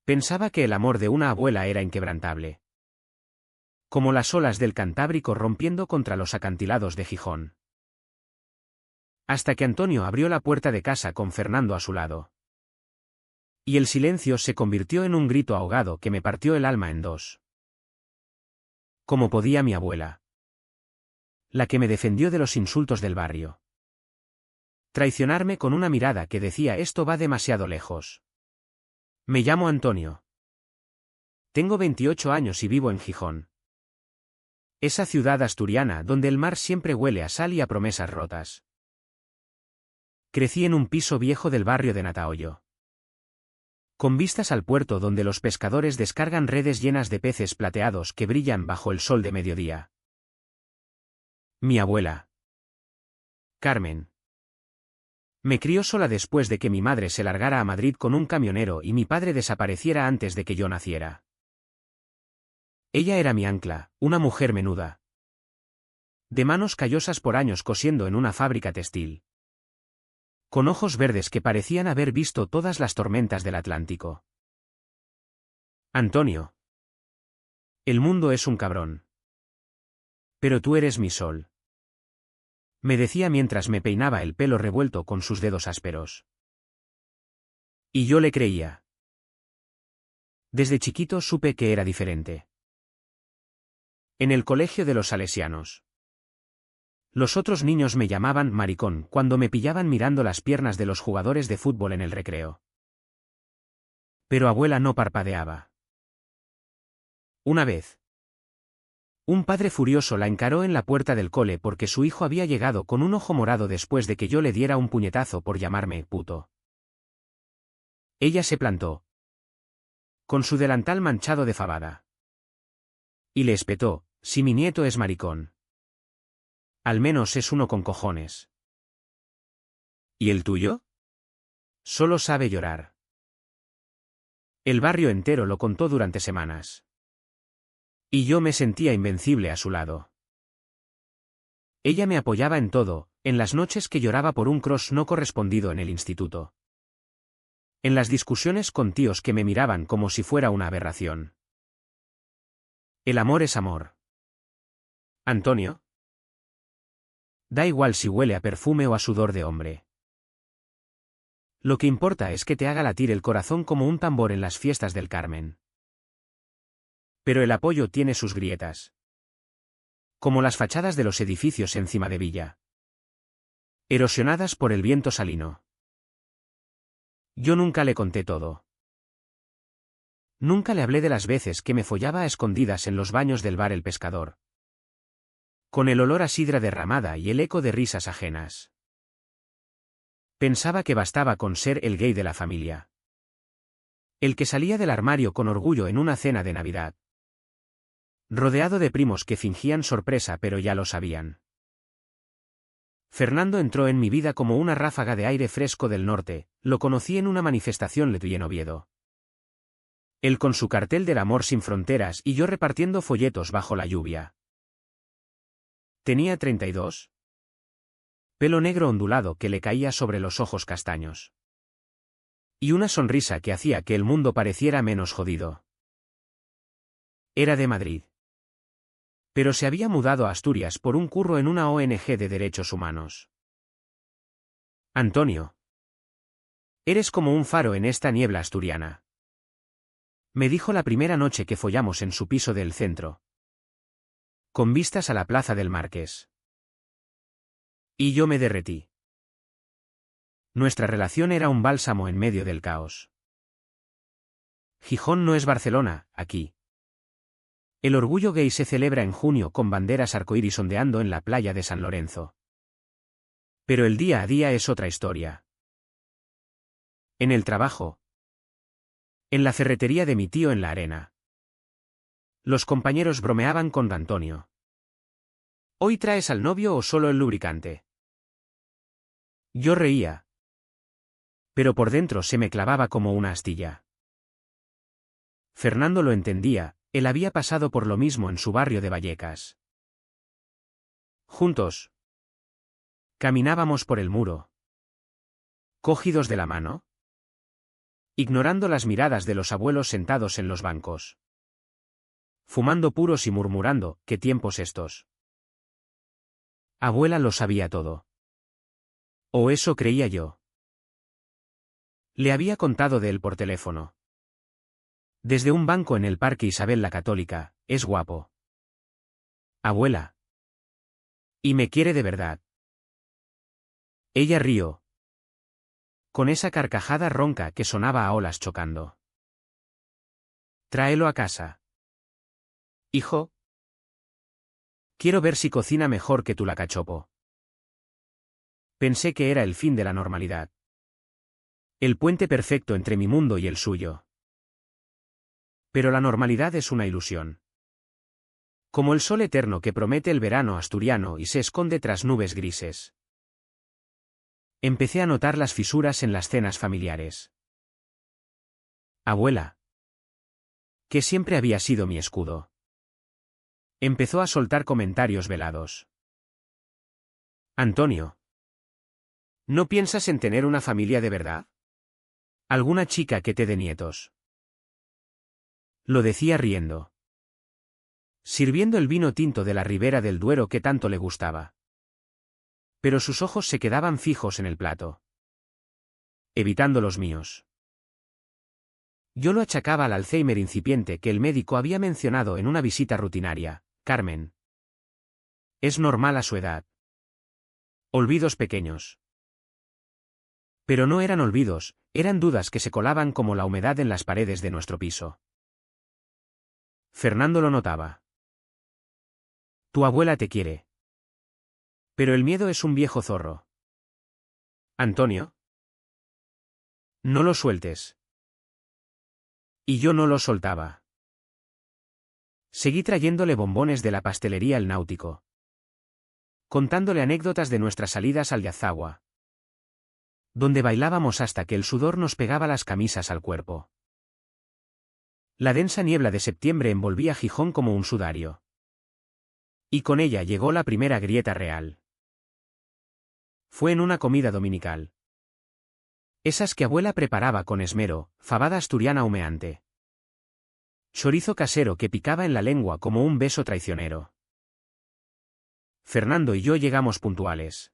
Pensaba que el amor de una abuela era inquebrantable. Como las olas del Cantábrico rompiendo contra los acantilados de Gijón. Hasta que Antonio abrió la puerta de casa con Fernando a su lado. Y el silencio se convirtió en un grito ahogado que me partió el alma en dos. Como podía mi abuela. La que me defendió de los insultos del barrio. Traicionarme con una mirada que decía esto va demasiado lejos. Me llamo Antonio. Tengo 28 años y vivo en Gijón. Esa ciudad asturiana donde el mar siempre huele a sal y a promesas rotas. Crecí en un piso viejo del barrio de Natahoyo. Con vistas al puerto donde los pescadores descargan redes llenas de peces plateados que brillan bajo el sol de mediodía. Mi abuela. Carmen. Me crió sola después de que mi madre se largara a Madrid con un camionero y mi padre desapareciera antes de que yo naciera. Ella era mi ancla, una mujer menuda. De manos callosas por años cosiendo en una fábrica textil. Con ojos verdes que parecían haber visto todas las tormentas del Atlántico. Antonio. El mundo es un cabrón. Pero tú eres mi sol. Me decía mientras me peinaba el pelo revuelto con sus dedos ásperos. Y yo le creía. Desde chiquito supe que era diferente. En el colegio de los salesianos. Los otros niños me llamaban maricón cuando me pillaban mirando las piernas de los jugadores de fútbol en el recreo. Pero abuela no parpadeaba. Una vez. Un padre furioso la encaró en la puerta del cole porque su hijo había llegado con un ojo morado después de que yo le diera un puñetazo por llamarme puto. Ella se plantó. Con su delantal manchado de fabada. Y le espetó, si mi nieto es maricón. Al menos es uno con cojones. ¿Y el tuyo? Solo sabe llorar. El barrio entero lo contó durante semanas. Y yo me sentía invencible a su lado. Ella me apoyaba en todo, en las noches que lloraba por un cross no correspondido en el instituto. En las discusiones con tíos que me miraban como si fuera una aberración. El amor es amor. Antonio. Da igual si huele a perfume o a sudor de hombre. Lo que importa es que te haga latir el corazón como un tambor en las fiestas del Carmen. Pero el apoyo tiene sus grietas. Como las fachadas de los edificios encima de Villa. Erosionadas por el viento salino. Yo nunca le conté todo. Nunca le hablé de las veces que me follaba a escondidas en los baños del bar El Pescador. Con el olor a sidra derramada y el eco de risas ajenas. Pensaba que bastaba con ser el gay de la familia. El que salía del armario con orgullo en una cena de Navidad. Rodeado de primos que fingían sorpresa pero ya lo sabían. Fernando entró en mi vida como una ráfaga de aire fresco del norte, lo conocí en una manifestación en Oviedo. Él con su cartel del amor sin fronteras y yo repartiendo folletos bajo la lluvia. Tenía 32. Pelo negro ondulado que le caía sobre los ojos castaños. Y una sonrisa que hacía que el mundo pareciera menos jodido. Era de Madrid. Pero se había mudado a Asturias por un curro en una ONG de derechos humanos. Antonio. Eres como un faro en esta niebla asturiana. Me dijo la primera noche que follamos en su piso del centro. Con vistas a la plaza del Marqués. Y yo me derretí. Nuestra relación era un bálsamo en medio del caos. Gijón no es Barcelona, aquí. El orgullo gay se celebra en junio con banderas arcoíris ondeando en la playa de San Lorenzo. Pero el día a día es otra historia. En el trabajo. En la ferretería de mi tío en la arena. Los compañeros bromeaban con Antonio. ¿Hoy traes al novio o solo el lubricante? Yo reía. Pero por dentro se me clavaba como una astilla. Fernando lo entendía, él había pasado por lo mismo en su barrio de Vallecas. Juntos. Caminábamos por el muro. Cogidos de la mano. ignorando las miradas de los abuelos sentados en los bancos, fumando puros y murmurando, ¿qué tiempos estos? Abuela lo sabía todo. O eso creía yo. Le había contado de él por teléfono. Desde un banco en el Parque Isabel la Católica, es guapo. Abuela. Y me quiere de verdad. Ella rió. Con esa carcajada ronca que sonaba a olas chocando. Tráelo a casa. Hijo. Quiero ver si cocina mejor que tú la cachopo. Pensé que era el fin de la normalidad. El puente perfecto entre mi mundo y el suyo. Pero la normalidad es una ilusión. Como el sol eterno que promete el verano asturiano y se esconde tras nubes grises. Empecé a notar las fisuras en las cenas familiares. Abuela. Que siempre había sido mi escudo. Empezó a soltar comentarios velados. Antonio. ¿No piensas en tener una familia de verdad? ¿Alguna chica que te dé nietos? Lo decía riendo. Sirviendo el vino tinto de la Ribera del Duero que tanto le gustaba. Pero sus ojos se quedaban fijos en el plato. Evitando los míos. Yo lo achacaba al Alzheimer incipiente que el médico había mencionado en una visita rutinaria. Carmen. Es normal a su edad. Olvidos pequeños. Pero no eran olvidos, eran dudas que se colaban como la humedad en las paredes de nuestro piso. Fernando lo notaba. Tu abuela te quiere. Pero el miedo es un viejo zorro. Antonio. No lo sueltes. Y yo no lo soltaba. Seguí trayéndole bombones de la pastelería El Náutico. Contándole anécdotas de nuestras salidas al Yazagua. Donde bailábamos hasta que el sudor nos pegaba las camisas al cuerpo. La densa niebla de septiembre envolvía Gijón como un sudario. Y con ella llegó la primera grieta real. Fue en una comida dominical. Esas que abuela preparaba con esmero, fabada asturiana humeante. Chorizo casero que picaba en la lengua como un beso traicionero. Fernando y yo llegamos puntuales.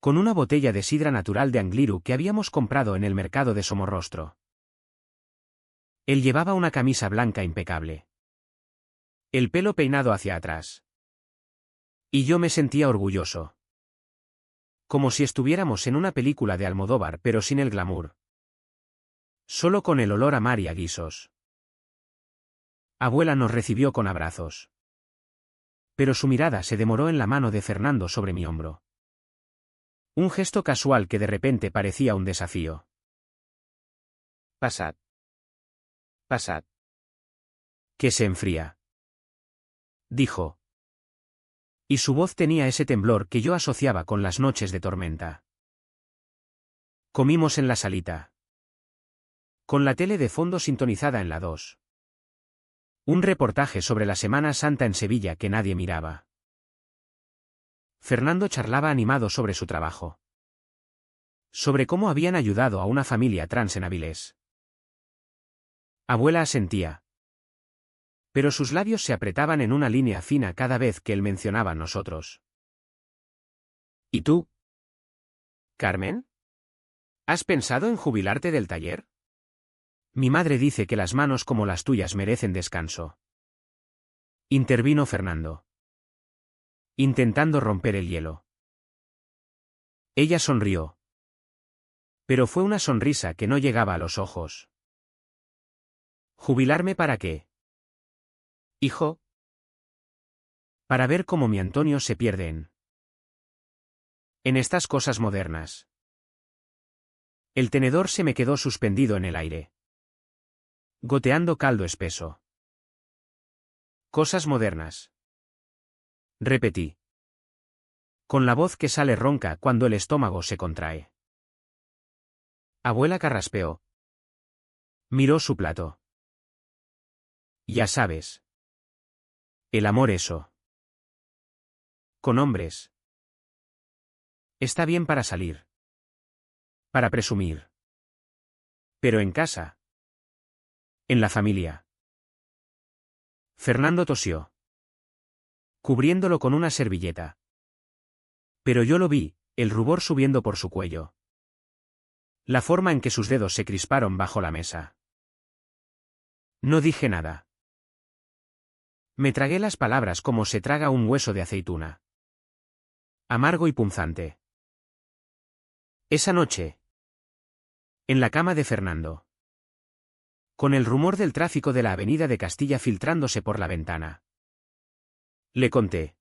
Con una botella de sidra natural de Angliru que habíamos comprado en el mercado de Somorrostro. Él llevaba una camisa blanca impecable. El pelo peinado hacia atrás. Y yo me sentía orgulloso. Como si estuviéramos en una película de Almodóvar pero sin el glamour. Solo con el olor a mar y a guisos. Abuela nos recibió con abrazos. Pero su mirada se demoró en la mano de Fernando sobre mi hombro. Un gesto casual que de repente parecía un desafío. Pasad. Pasad. Que se enfría. Dijo. Y su voz tenía ese temblor que yo asociaba con las noches de tormenta. Comimos en la salita. Con la tele de fondo sintonizada en la 2. Un reportaje sobre la Semana Santa en Sevilla que nadie miraba. Fernando charlaba animado sobre su trabajo. Sobre cómo habían ayudado a una familia trans en Avilés. Abuela asentía. Pero sus labios se apretaban en una línea fina cada vez que él mencionaba a nosotros. ¿Y tú? ¿Carmen? ¿Has pensado en jubilarte del taller? Mi madre dice que las manos como las tuyas merecen descanso. Intervino Fernando. Intentando romper el hielo. Ella sonrió. Pero fue una sonrisa que no llegaba a los ojos. ¿Jubilarme para qué? Hijo. Para ver cómo mi Antonio se pierde en estas cosas modernas. El tenedor se me quedó suspendido en el aire. Goteando caldo espeso. Cosas modernas. Repetí. Con la voz que sale ronca cuando el estómago se contrae. Abuela carraspeó. Miró su plato. Ya sabes. El amor eso. Con hombres. Está bien para salir. Para presumir. Pero en casa. En la familia. Fernando tosió, cubriéndolo con una servilleta. Pero yo lo vi, el rubor subiendo por su cuello. La forma en que sus dedos se crisparon bajo la mesa. No dije nada. Me tragué las palabras como se traga un hueso de aceituna. Amargo y punzante. Esa noche. En la cama de Fernando. Con el rumor del tráfico de la avenida de Castilla filtrándose por la ventana. Le conté.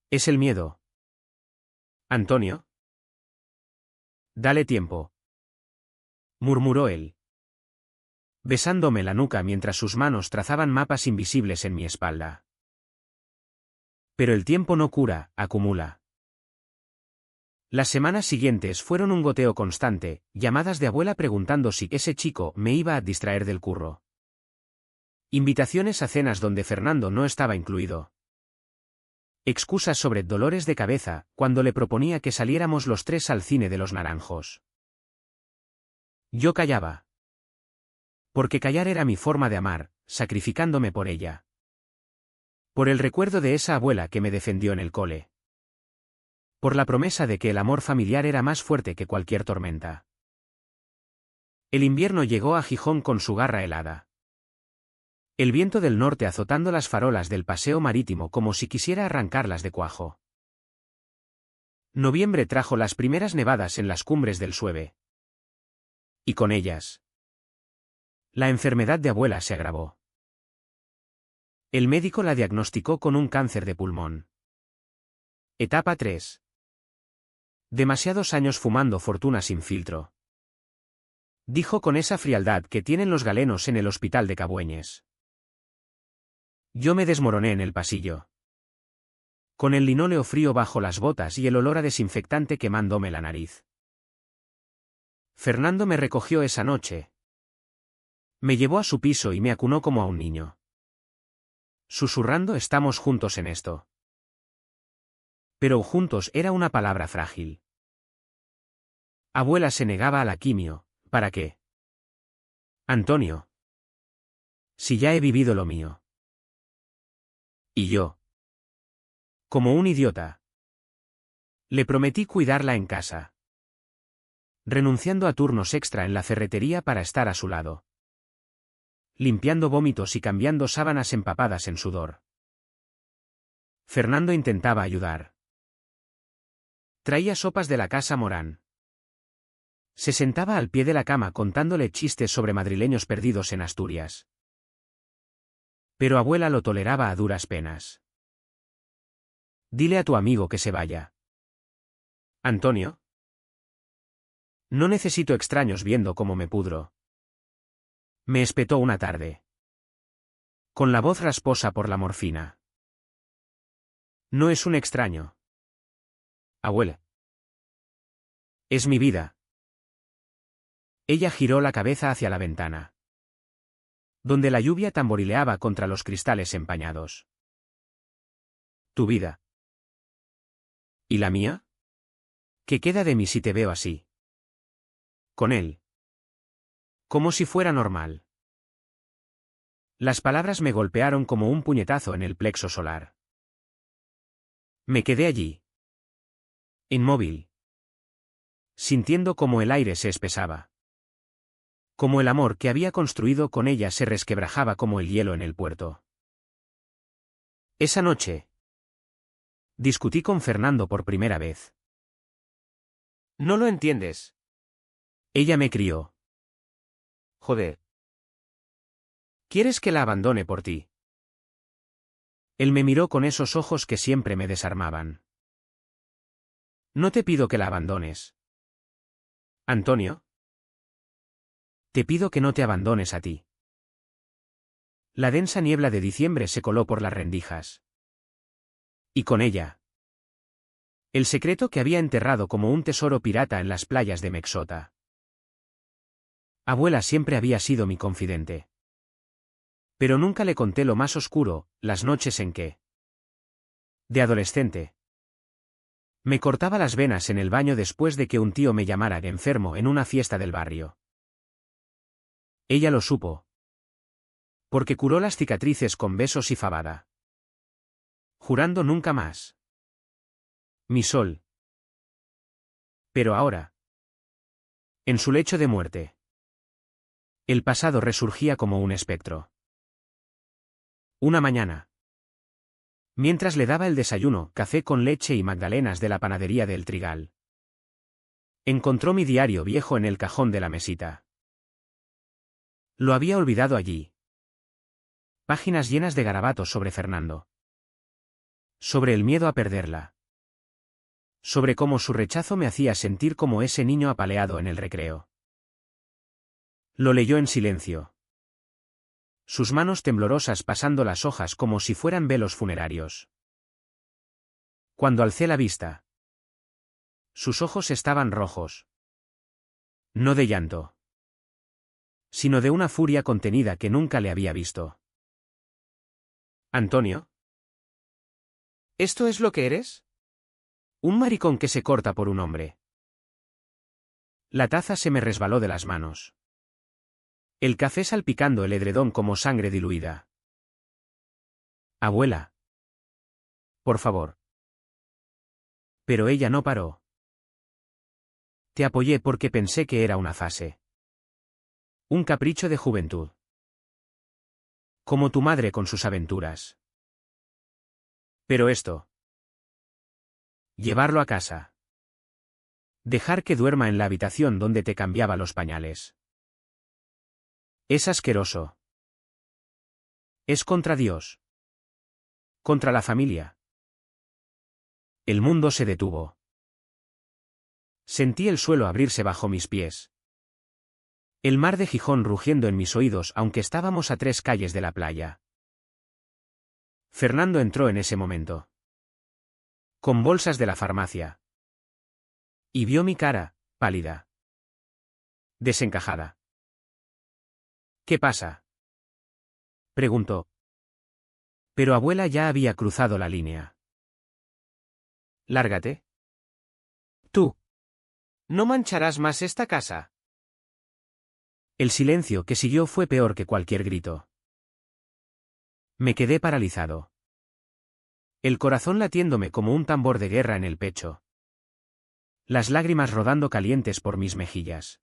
Es el miedo. Antonio. Dale tiempo. Murmuró él, besándome la nuca mientras sus manos trazaban mapas invisibles en mi espalda. Pero el tiempo no cura, acumula. Las semanas siguientes fueron un goteo constante, llamadas de abuela preguntando si ese chico me iba a distraer del curro. Invitaciones a cenas donde Fernando no estaba incluido. Excusas sobre dolores de cabeza, cuando le proponía que saliéramos los tres al cine de los Naranjos. Yo callaba. Porque callar era mi forma de amar, sacrificándome por ella. Por el recuerdo de esa abuela que me defendió en el cole. Por la promesa de que el amor familiar era más fuerte que cualquier tormenta. El invierno llegó a Gijón con su garra helada. El viento del norte azotando las farolas del paseo marítimo como si quisiera arrancarlas de cuajo. Noviembre trajo las primeras nevadas en las cumbres del Sueve. Y con ellas, la enfermedad de abuela se agravó. El médico la diagnosticó con un cáncer de pulmón. Etapa 3. Demasiados años fumando fortuna sin filtro. Dijo con esa frialdad que tienen los galenos en el hospital de Cabueñes. Yo me desmoroné en el pasillo. Con el linóleo frío bajo las botas y el olor a desinfectante quemándome la nariz. Fernando me recogió esa noche. Me llevó a su piso y me acunó como a un niño. Susurrando, estamos juntos en esto. Pero juntos era una palabra frágil. Abuela se negaba a la quimio, ¿para qué? Antonio. Si ya he vivido lo mío. Y yo. Como un idiota. Le prometí cuidarla en casa. Renunciando a turnos extra en la ferretería para estar a su lado. Limpiando vómitos y cambiando sábanas empapadas en sudor. Fernando intentaba ayudar. Traía sopas de la casa Morán. Se sentaba al pie de la cama contándole chistes sobre madrileños perdidos en Asturias. Pero abuela lo toleraba a duras penas. Dile a tu amigo que se vaya. Antonio. No necesito extraños viendo cómo me pudro. Me espetó una tarde. Con la voz rasposa por la morfina. No es un extraño. Abuela. Es mi vida. Ella giró la cabeza hacia la ventana, donde la lluvia tamborileaba contra los cristales empañados. Tu vida. ¿Y la mía? ¿Qué queda de mí si te veo así? Con él. Como si fuera normal. Las palabras me golpearon como un puñetazo en el plexo solar. Me quedé allí. Inmóvil. Sintiendo como el aire se espesaba. Como el amor que había construido con ella se resquebrajaba como el hielo en el puerto. Esa noche. Discutí con Fernando por primera vez. No lo entiendes. Ella me crió. Joder. ¿Quieres que la abandone por ti? Él me miró con esos ojos que siempre me desarmaban. No te pido que la abandones. Antonio. Te pido que no te abandones a ti. La densa niebla de diciembre se coló por las rendijas. Y con ella. El secreto que había enterrado como un tesoro pirata en las playas de Mexota. Abuela siempre había sido mi confidente. Pero nunca le conté lo más oscuro, las noches en que, de adolescente, me cortaba las venas en el baño después de que un tío me llamara enfermo en una fiesta del barrio. Ella lo supo. Porque curó las cicatrices con besos y fabada. Jurando nunca más. Mi sol. Pero ahora. En su lecho de muerte. El pasado resurgía como un espectro. Una mañana. Mientras le daba el desayuno, café con leche y magdalenas de la panadería del Trigal. Encontró mi diario viejo en el cajón de la mesita. Lo había olvidado allí. Páginas llenas de garabatos sobre Fernando. Sobre el miedo a perderla. Sobre cómo su rechazo me hacía sentir como ese niño apaleado en el recreo. Lo leyó en silencio. Sus manos temblorosas pasando las hojas como si fueran velos funerarios. Cuando alcé la vista. Sus ojos estaban rojos. No de llanto. Sino de una furia contenida que nunca le había visto. ¿Antonio? ¿Esto es lo que eres? Un maricón que se corta por un hombre. La taza se me resbaló de las manos. El café salpicando el edredón como sangre diluida. Abuela. Por favor. Pero ella no paró. Te apoyé porque pensé que era una fase. Un capricho de juventud. Como tu madre con sus aventuras. Pero esto. Llevarlo a casa. Dejar que duerma en la habitación donde te cambiaba los pañales. Es asqueroso. Es contra Dios. Contra la familia. El mundo se detuvo. Sentí el suelo abrirse bajo mis pies. El mar de Gijón rugiendo en mis oídos aunque estábamos a 3 calles de la playa. Fernando entró en ese momento. Con bolsas de la farmacia. Y vio mi cara, pálida. Desencajada. ¿Qué pasa? Preguntó. Pero abuela ya había cruzado la línea. Lárgate. Tú. No mancharás más esta casa. El silencio que siguió fue peor que cualquier grito. Me quedé paralizado. El corazón latiéndome como un tambor de guerra en el pecho. Las lágrimas rodando calientes por mis mejillas.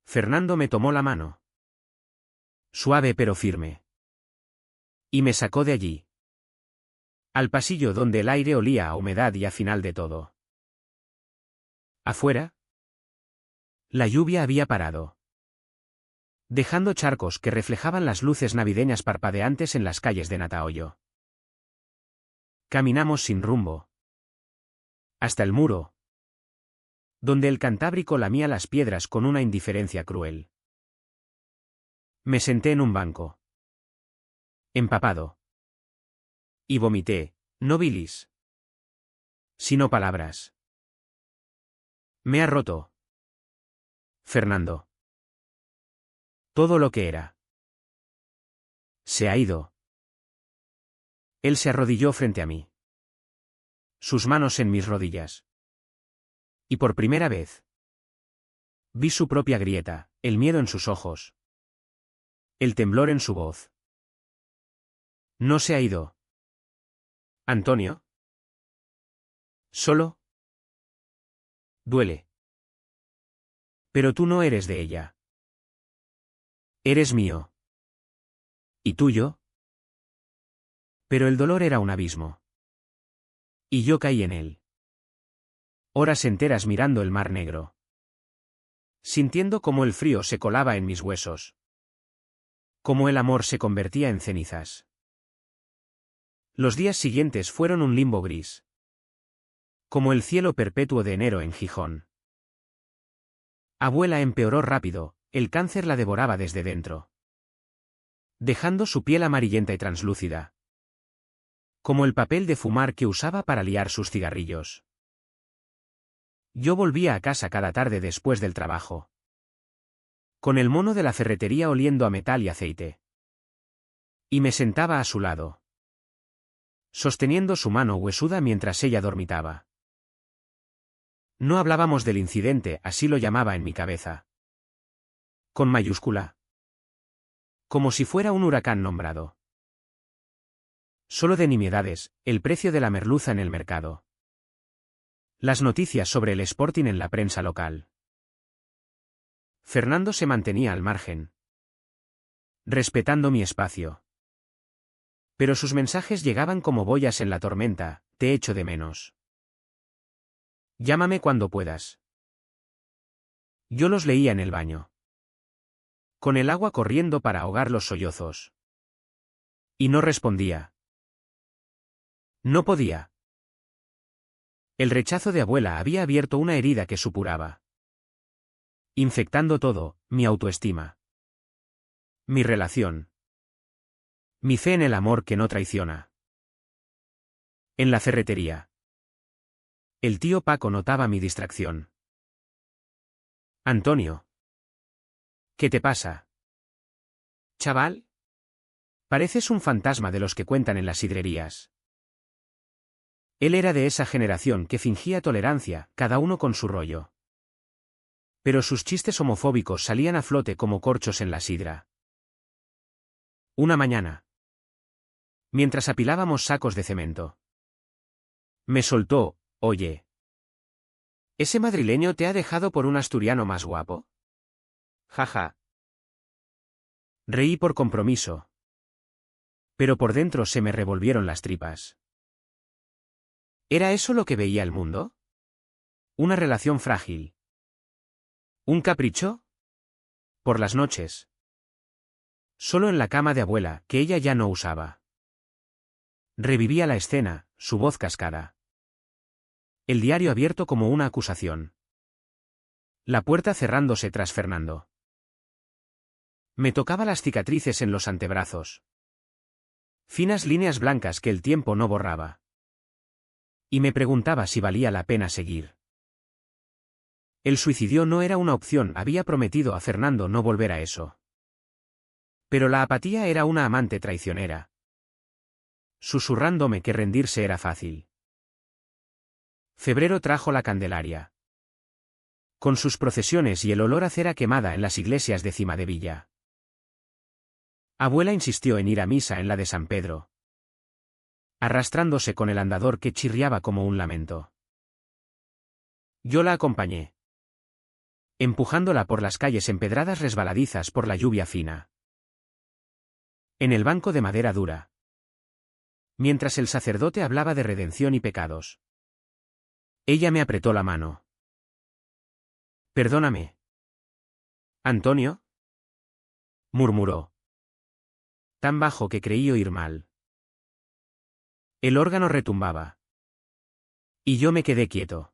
Fernando me tomó la mano. Suave pero firme. Y me sacó de allí. Al pasillo donde el aire olía a humedad y a final de todo. Afuera. La lluvia había parado. Dejando charcos que reflejaban las luces navideñas parpadeantes en las calles de Natahoyo. Caminamos sin rumbo. Hasta el muro. Donde el Cantábrico lamía las piedras con una indiferencia cruel. Me senté en un banco. Empapado. Y vomité, no bilis. Sino palabras. Me ha roto. Fernando. Todo lo que era. Se ha ido. Él se arrodilló frente a mí. Sus manos en mis rodillas. Y por primera vez. Vi su propia grieta, el miedo en sus ojos. El temblor en su voz. No se ha ido. ¿Antonio? ¿Solo? Duele. Pero tú no eres de ella. Eres mío. ¿Y tuyo? Pero el dolor era un abismo. Y yo caí en él. Horas enteras mirando el mar negro. Sintiendo cómo el frío se colaba en mis huesos. Cómo el amor se convertía en cenizas. Los días siguientes fueron un limbo gris. Como el cielo perpetuo de enero en Gijón. Abuela empeoró rápido, el cáncer la devoraba desde dentro. Dejando su piel amarillenta y translúcida. Como el papel de fumar que usaba para liar sus cigarrillos. Yo volvía a casa cada tarde después del trabajo. Con el mono de la ferretería oliendo a metal y aceite. Y me sentaba a su lado. Sosteniendo su mano huesuda mientras ella dormitaba. No hablábamos del incidente, así lo llamaba en mi cabeza. Con mayúscula. Como si fuera un huracán nombrado. Solo de nimiedades, el precio de la merluza en el mercado. Las noticias sobre el Sporting en la prensa local. Fernando se mantenía al margen, respetando mi espacio. Pero sus mensajes llegaban como boyas en la tormenta: te echo de menos. Llámame cuando puedas. Yo los leía en el baño, con el agua corriendo para ahogar los sollozos. Y no respondía. No podía. El rechazo de abuela había abierto una herida que supuraba, infectando todo: mi autoestima, mi relación, mi fe en el amor que no traiciona. En la ferretería. El tío Paco notaba mi distracción. Antonio. ¿Qué te pasa? Chaval. Pareces un fantasma de los que cuentan en las sidrerías. Él era de esa generación que fingía tolerancia, cada uno con su rollo. Pero sus chistes homofóbicos salían a flote como corchos en la sidra. Una mañana, mientras apilábamos sacos de cemento, me soltó: oye, ¿ese madrileño te ha dejado por un asturiano más guapo? Jaja. Reí por compromiso, pero por dentro se me revolvieron las tripas. ¿Era eso lo que veía el mundo? ¿Una relación frágil? ¿Un capricho? Por las noches, solo en la cama de abuela, que ella ya no usaba, revivía la escena, su voz cascada. El diario abierto como una acusación. La puerta cerrándose tras Fernando. Me tocaba las cicatrices en los antebrazos. Finas líneas blancas que el tiempo no borraba. Y me preguntaba si valía la pena seguir. El suicidio no era una opción, había prometido a Fernando no volver a eso. Pero la apatía era una amante traicionera, susurrándome que rendirse era fácil. Febrero trajo la Candelaria, con sus procesiones y el olor a cera quemada en las iglesias de Cimadevilla. Abuela insistió en ir a misa en la de San Pedro, arrastrándose con el andador que chirriaba como un lamento. Yo la acompañé, empujándola por las calles empedradas resbaladizas por la lluvia fina. En el banco de madera dura, mientras el sacerdote hablaba de redención y pecados, ella me apretó la mano. Perdóname. ¿Antonio? Murmuró, tan bajo que creí oír mal. El órgano retumbaba. Y yo me quedé quieto,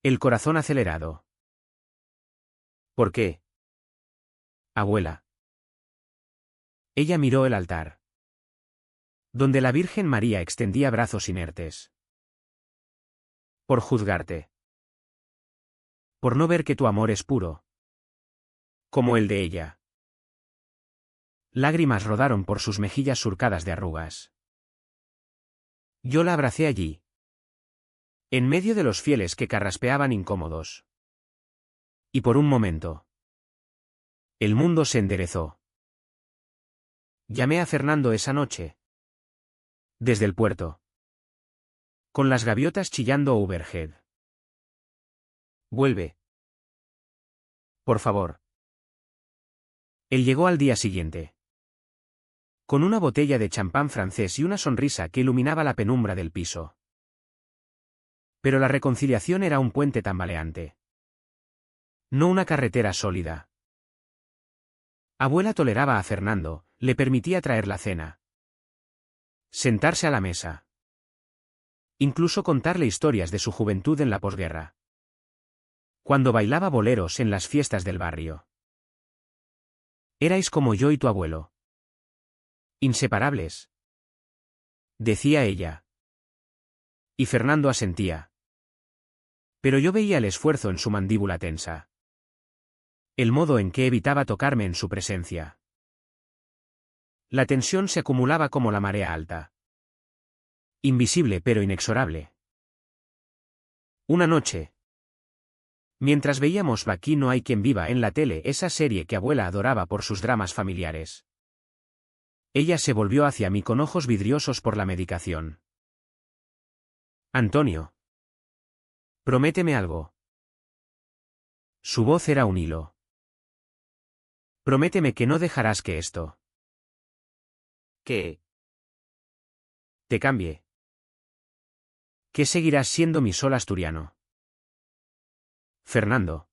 el corazón acelerado. ¿Por qué? Abuela. Ella miró el altar, donde la Virgen María extendía brazos inertes. Por juzgarte. Por no ver que tu amor es puro, como el de ella. Lágrimas rodaron por sus mejillas surcadas de arrugas. Yo la abracé allí, en medio de los fieles que carraspeaban incómodos. Y por un momento, el mundo se enderezó. Llamé a Fernando esa noche, desde el puerto, con las gaviotas chillando overhead. Vuelve. Por favor. Él llegó al día siguiente, con una botella de champán francés y una sonrisa que iluminaba la penumbra del piso. Pero la reconciliación era un puente tambaleante, no una carretera sólida. Abuela toleraba a Fernando, le permitía traer la cena, sentarse a la mesa, incluso contarle historias de su juventud en la posguerra, cuando bailaba boleros en las fiestas del barrio. Erais como yo y tu abuelo, inseparables, decía ella. Y Fernando asentía. Pero yo veía el esfuerzo en su mandíbula tensa, el modo en que evitaba tocarme en su presencia. La tensión se acumulaba como la marea alta, invisible pero inexorable. Una noche, Mientras veíamos Aquí no hay quien viva en la tele, esa serie que abuela adoraba por sus dramas familiares. Ella se volvió hacia mí con ojos vidriosos por la medicación. Antonio. Prométeme algo. Su voz era un hilo. Prométeme que no dejarás que esto. ¿Qué? Te cambie. Que seguirás siendo mi sol asturiano. Fernando.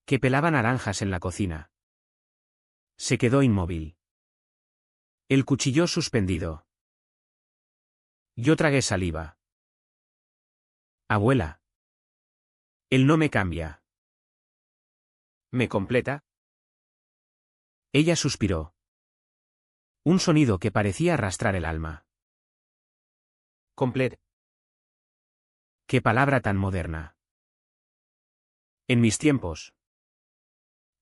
Que pelaba naranjas en la cocina. Se quedó inmóvil. El cuchillo suspendido. Yo tragué saliva. Abuela. Él no me cambia. ¿Me completa? Ella suspiró. Un sonido que parecía arrastrar el alma. Complet. Qué palabra tan moderna. En mis tiempos.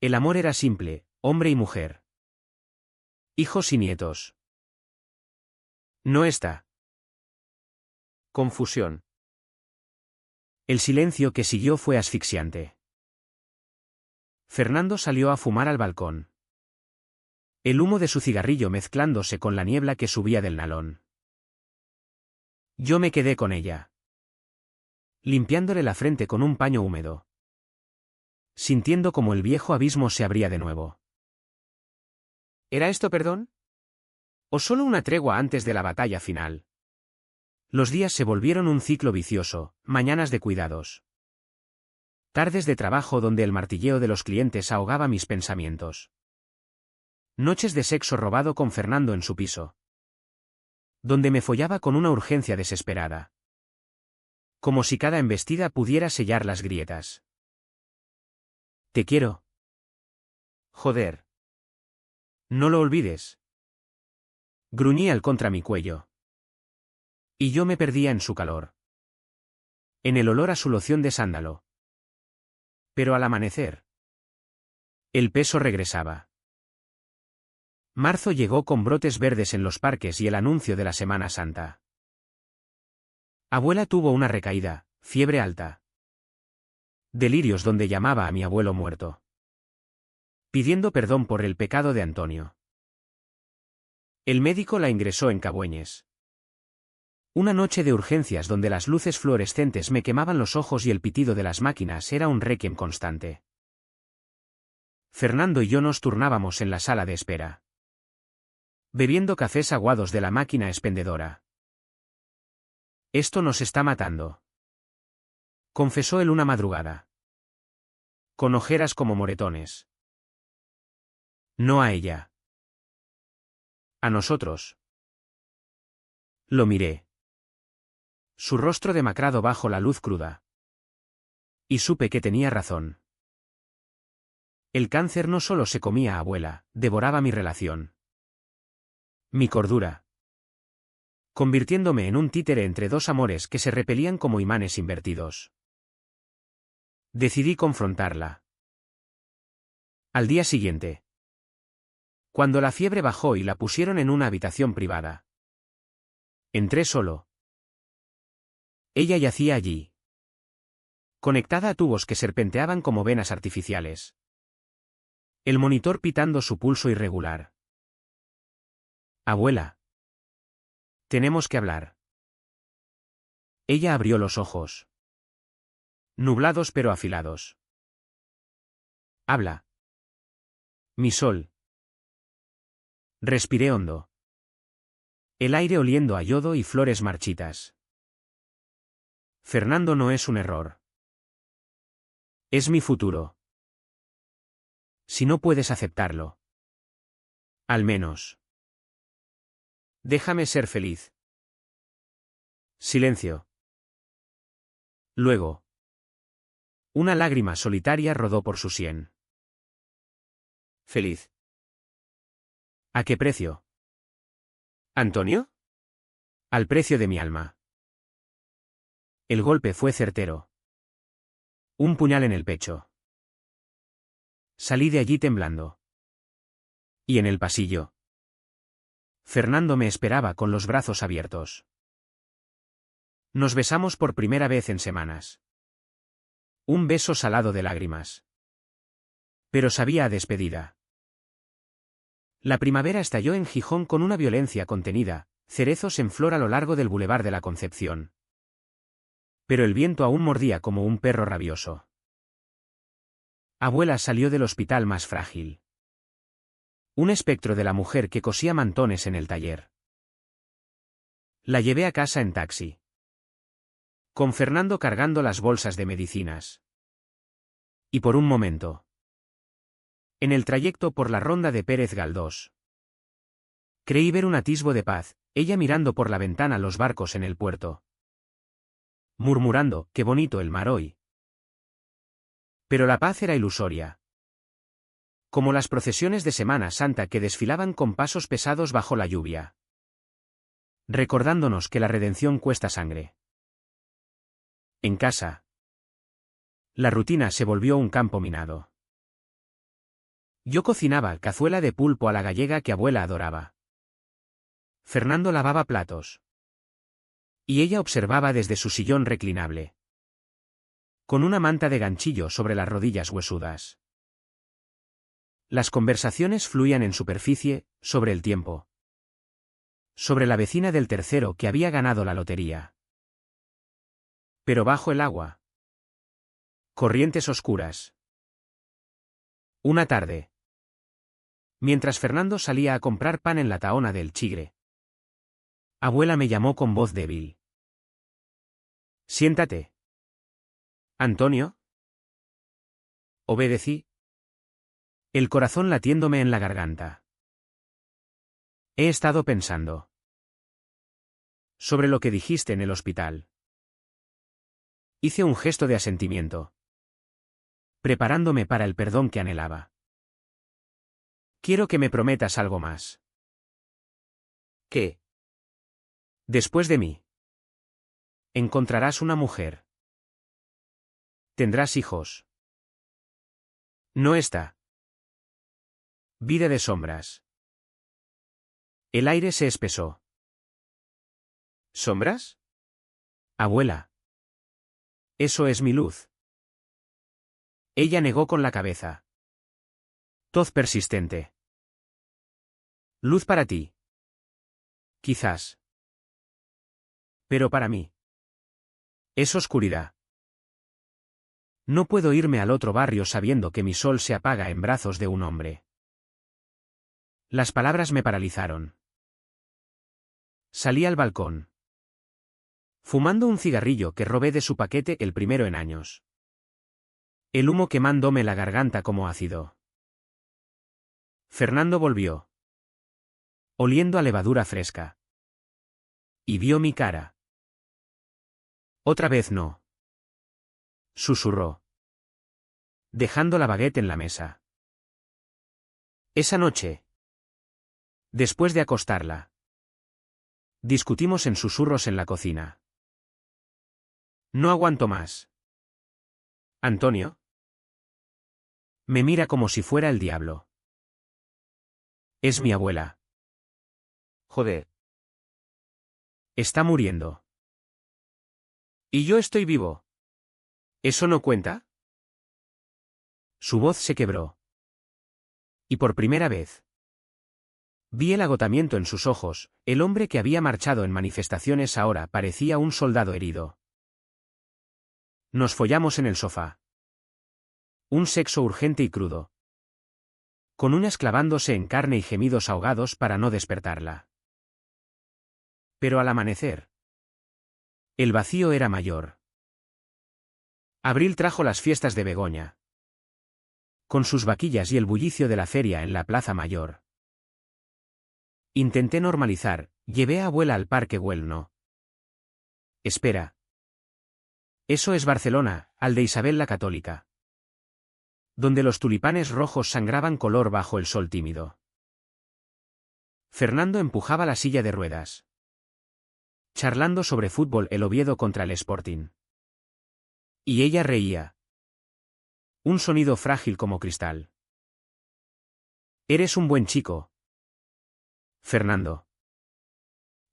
El amor era simple, hombre y mujer. Hijos y nietos. No está. Confusión. El silencio que siguió fue asfixiante. Fernando salió a fumar al balcón. El humo de su cigarrillo mezclándose con la niebla que subía del nalón. Yo me quedé con ella. Limpiándole la frente con un paño húmedo. Sintiendo como el viejo abismo se abría de nuevo. ¿Era esto perdón? ¿O solo una tregua antes de la batalla final? Los días se volvieron un ciclo vicioso, mañanas de cuidados. Tardes de trabajo donde el martilleo de los clientes ahogaba mis pensamientos. Noches de sexo robado con Fernando en su piso. Donde me follaba con una urgencia desesperada. Como si cada embestida pudiera sellar las grietas. Te quiero. Joder. No lo olvides. Gruñía él contra mi cuello. Y yo me perdía en su calor. En el olor a su loción de sándalo. Pero al amanecer. El peso regresaba. Marzo llegó con brotes verdes en los parques y el anuncio de la Semana Santa. Abuela tuvo una recaída, fiebre alta. Delirios donde llamaba a mi abuelo muerto. Pidiendo perdón por el pecado de Antonio. El médico la ingresó en Cabueñes. Una noche de urgencias donde las luces fluorescentes me quemaban los ojos y el pitido de las máquinas era un requiem constante. Fernando y yo nos turnábamos en la sala de espera. Bebiendo cafés aguados de la máquina expendedora. Esto nos está matando. Confesó él una madrugada. Con ojeras como moretones. No a ella. A nosotros. Lo miré. Su rostro demacrado bajo la luz cruda. Y supe que tenía razón. El cáncer no solo se comía a abuela, devoraba mi relación. Mi cordura. Convirtiéndome en un títere entre dos amores que se repelían como imanes invertidos. Decidí confrontarla. Al día siguiente. Cuando la fiebre bajó y la pusieron en una habitación privada. Entré solo. Ella yacía allí. Conectada a tubos que serpenteaban como venas artificiales. El monitor pitando su pulso irregular. Abuela. Tenemos que hablar. Ella abrió los ojos. Nublados pero afilados. Habla. Mi sol. Respiré hondo. El aire oliendo a yodo y flores marchitas. Fernando no es un error. Es mi futuro. Si no puedes aceptarlo. Al menos. Déjame ser feliz. Silencio. Luego. Una lágrima solitaria rodó por su sien. Feliz. ¿A qué precio? ¿Antonio? Al precio de mi alma. El golpe fue certero. Un puñal en el pecho. Salí de allí temblando. Y en el pasillo. Fernando me esperaba con los brazos abiertos. Nos besamos por primera vez en semanas. Un beso salado de lágrimas. Pero sabía a despedida. La primavera estalló en Gijón con una violencia contenida, cerezos en flor a lo largo del Boulevard de la Concepción. Pero el viento aún mordía como un perro rabioso. Abuela salió del hospital más frágil. Un espectro de la mujer que cosía mantones en el taller. La llevé a casa en taxi. Con Fernando cargando las bolsas de medicinas. Y por un momento. En el trayecto por la ronda de Pérez Galdós. Creí ver un atisbo de paz, ella mirando por la ventana los barcos en el puerto. Murmurando, qué bonito el mar hoy. Pero la paz era ilusoria. Como las procesiones de Semana Santa que desfilaban con pasos pesados bajo la lluvia. Recordándonos que la redención cuesta sangre. En casa. La rutina se volvió un campo minado. Yo cocinaba cazuela de pulpo a la gallega que abuela adoraba. Fernando lavaba platos. Y ella observaba desde su sillón reclinable. Con una manta de ganchillo sobre las rodillas huesudas. Las conversaciones fluían en superficie, sobre el tiempo. Sobre la vecina del tercero que había ganado la lotería. Pero bajo el agua. Corrientes oscuras. Una tarde. Mientras Fernando salía a comprar pan en la Tahona del Chigre. Abuela me llamó con voz débil. Siéntate. ¿Antonio? Obedecí. El corazón latiéndome en la garganta. He estado pensando. Sobre lo que dijiste en el hospital. Hice un gesto de asentimiento. Preparándome para el perdón que anhelaba. Quiero que me prometas algo más. ¿Qué? Después de mí. Encontrarás una mujer. Tendrás hijos. No está. Vida de sombras. El aire se espesó. ¿Sombras? Abuela. Eso es mi luz. Ella negó con la cabeza. Tos persistente. Luz para ti. Quizás. Pero para mí. Es oscuridad. No puedo irme al otro barrio sabiendo que mi sol se apaga en brazos de un hombre. Las palabras me paralizaron. Salí al balcón. Fumando un cigarrillo que robé de su paquete el primero en años. El humo quemándome la garganta como ácido. Fernando volvió. Oliendo a levadura fresca. Y vio mi cara. Otra vez no. Susurró. Dejando la baguette en la mesa. Esa noche. Después de acostarla. Discutimos en susurros en la cocina. No aguanto más. Antonio. Me mira como si fuera el diablo. Es mi abuela. Joder. Está muriendo. Y yo estoy vivo. ¿Eso no cuenta? Su voz se quebró. Y por primera vez. Vi el agotamiento en sus ojos, el hombre que había marchado en manifestaciones ahora parecía un soldado herido. Nos follamos en el sofá. Un sexo urgente y crudo. Con uñas clavándose en carne y gemidos ahogados para no despertarla. Pero al amanecer. El vacío era mayor. Abril trajo las fiestas de Begoña. Con sus vaquillas y el bullicio de la feria en la Plaza Mayor. Intenté normalizar, llevé a abuela al Parque Güell. Espera. Eso es Barcelona, al de Isabel la Católica. Donde los tulipanes rojos sangraban color bajo el sol tímido. Fernando empujaba la silla de ruedas. Charlando sobre fútbol el Oviedo contra el Sporting. Y ella reía. Un sonido frágil como cristal. Eres un buen chico. Fernando.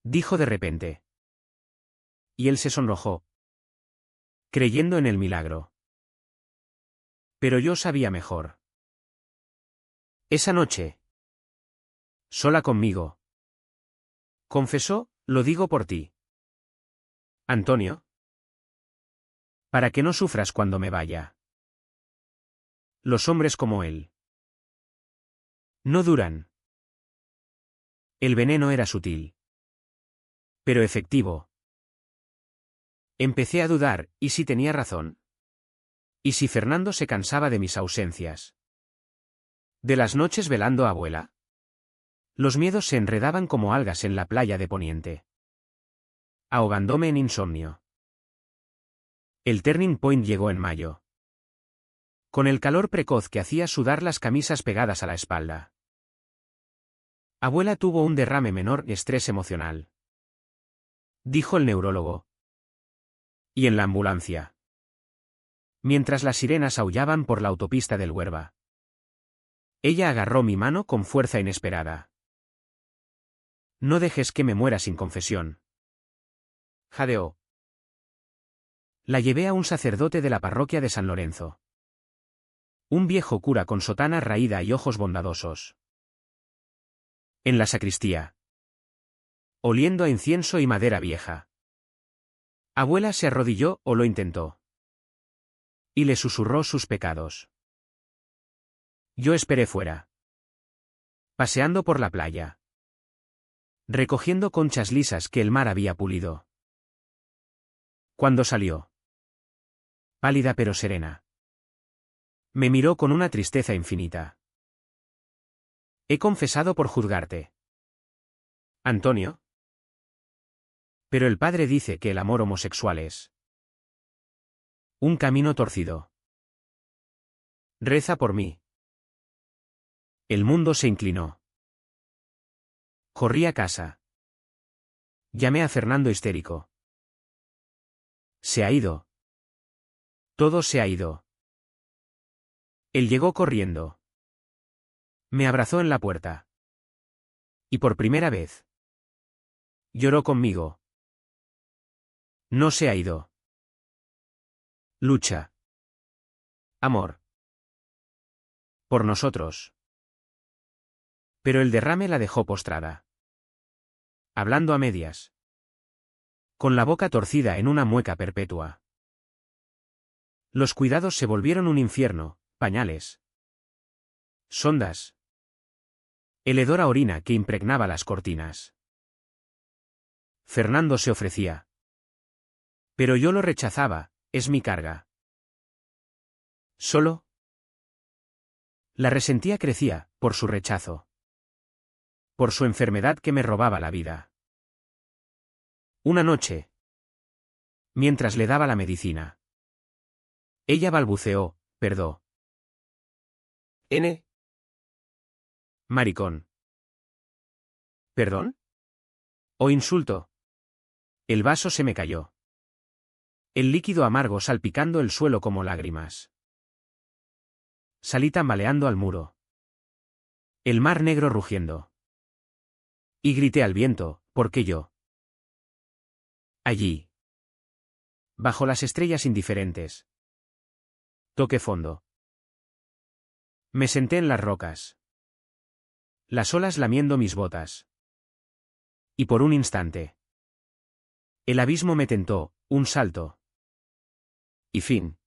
Dijo de repente. Y él se sonrojó. Creyendo en el milagro. Pero yo sabía mejor. Esa noche. Sola conmigo. Confesó, lo digo por ti. Antonio. Para que no sufras cuando me vaya. Los hombres como él. No duran. El veneno era sutil. Pero efectivo. Empecé a dudar, ¿y si tenía razón? ¿Y si Fernando se cansaba de mis ausencias? ¿De las noches velando a abuela? Los miedos se enredaban como algas en la playa de Poniente, ahogándome en insomnio. El turning point llegó en mayo. Con el calor precoz que hacía sudar las camisas pegadas a la espalda. Abuela tuvo un derrame menor de estrés emocional, dijo el neurólogo. Y en la ambulancia. Mientras las sirenas aullaban por la autopista del Huerva. Ella agarró mi mano con fuerza inesperada. No dejes que me muera sin confesión. Jadeó. La llevé a un sacerdote de la parroquia de San Lorenzo. Un viejo cura con sotana raída y ojos bondadosos. En la sacristía. Oliendo a incienso y madera vieja. Abuela se arrodilló o lo intentó. Y le susurró sus pecados. Yo esperé fuera. Paseando por la playa. Recogiendo conchas lisas que el mar había pulido. Cuando salió. Pálida pero serena. Me miró con una tristeza infinita. He confesado por juzgarte. Antonio. Pero el padre dice que el amor homosexual es un camino torcido. Reza por mí. El mundo se inclinó. Corrí a casa. Llamé a Fernando histérico. Se ha ido. Todo se ha ido. Él llegó corriendo. Me abrazó en la puerta. Y por primera vez. Lloró conmigo. No se ha ido. Lucha. Amor. Por nosotros. Pero el derrame la dejó postrada. Hablando a medias. Con la boca torcida en una mueca perpetua. Los cuidados se volvieron un infierno, pañales. Sondas. El hedor a orina que impregnaba las cortinas. Fernando se ofrecía. Pero yo lo rechazaba, es mi carga. ¿Solo? La resentía crecía, por su rechazo. Por su enfermedad que me robaba la vida. Una noche. Mientras le daba la medicina. Ella balbuceó, perdón. N. Maricón. ¿Perdón? ¿O insulto? El vaso se me cayó. El líquido amargo salpicando el suelo como lágrimas. Salí tambaleando al muro. El mar negro rugiendo. Y grité al viento, ¿por qué yo? Allí. Bajo las estrellas indiferentes. Toqué fondo. Me senté en las rocas. Las olas lamiendo mis botas. Y por un instante. El abismo me tentó, un salto. Y fin.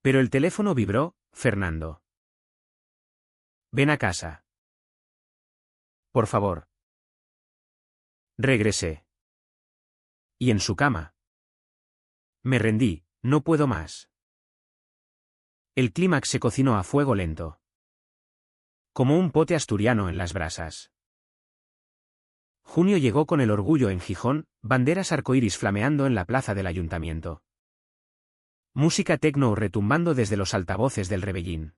Pero el teléfono vibró, Fernando. Ven a casa. Por favor. Regresé. Y en su cama. Me rendí, no puedo más. El clímax se cocinó a fuego lento. Como un pote asturiano en las brasas. Junio llegó con el orgullo en Gijón, banderas arcoíris flameando en la plaza del ayuntamiento. Música tecno retumbando desde los altavoces del Rebellín.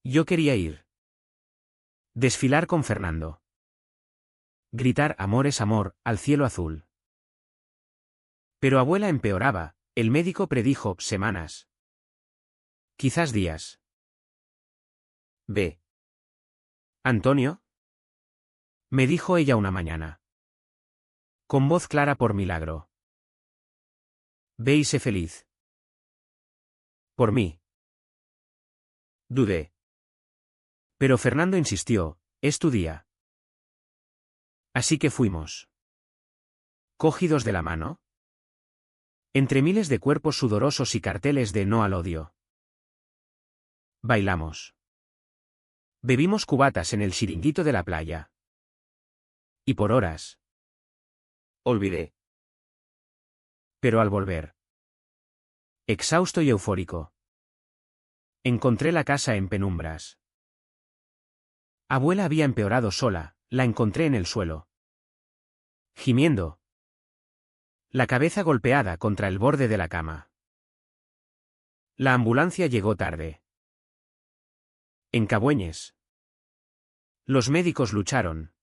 Yo quería ir. Desfilar con Fernando. Gritar amor es amor, al cielo azul. Pero abuela empeoraba, el médico predijo semanas. Quizás días. Ve. Antonio. Me dijo ella una mañana. Con voz clara por milagro. Ve y sé feliz. Por mí. Dudé. Pero Fernando insistió, es tu día. Así que fuimos. Cogidos de la mano. Entre miles de cuerpos sudorosos y carteles de no al odio. Bailamos. Bebimos cubatas en el chiringuito de la playa. Y por horas. Olvidé. Pero al volver. Exhausto y eufórico. Encontré la casa en penumbras. Abuela había empeorado sola, la encontré en el suelo. Gimiendo. La cabeza golpeada contra el borde de la cama. La ambulancia llegó tarde. En Cabueñes. Los médicos lucharon.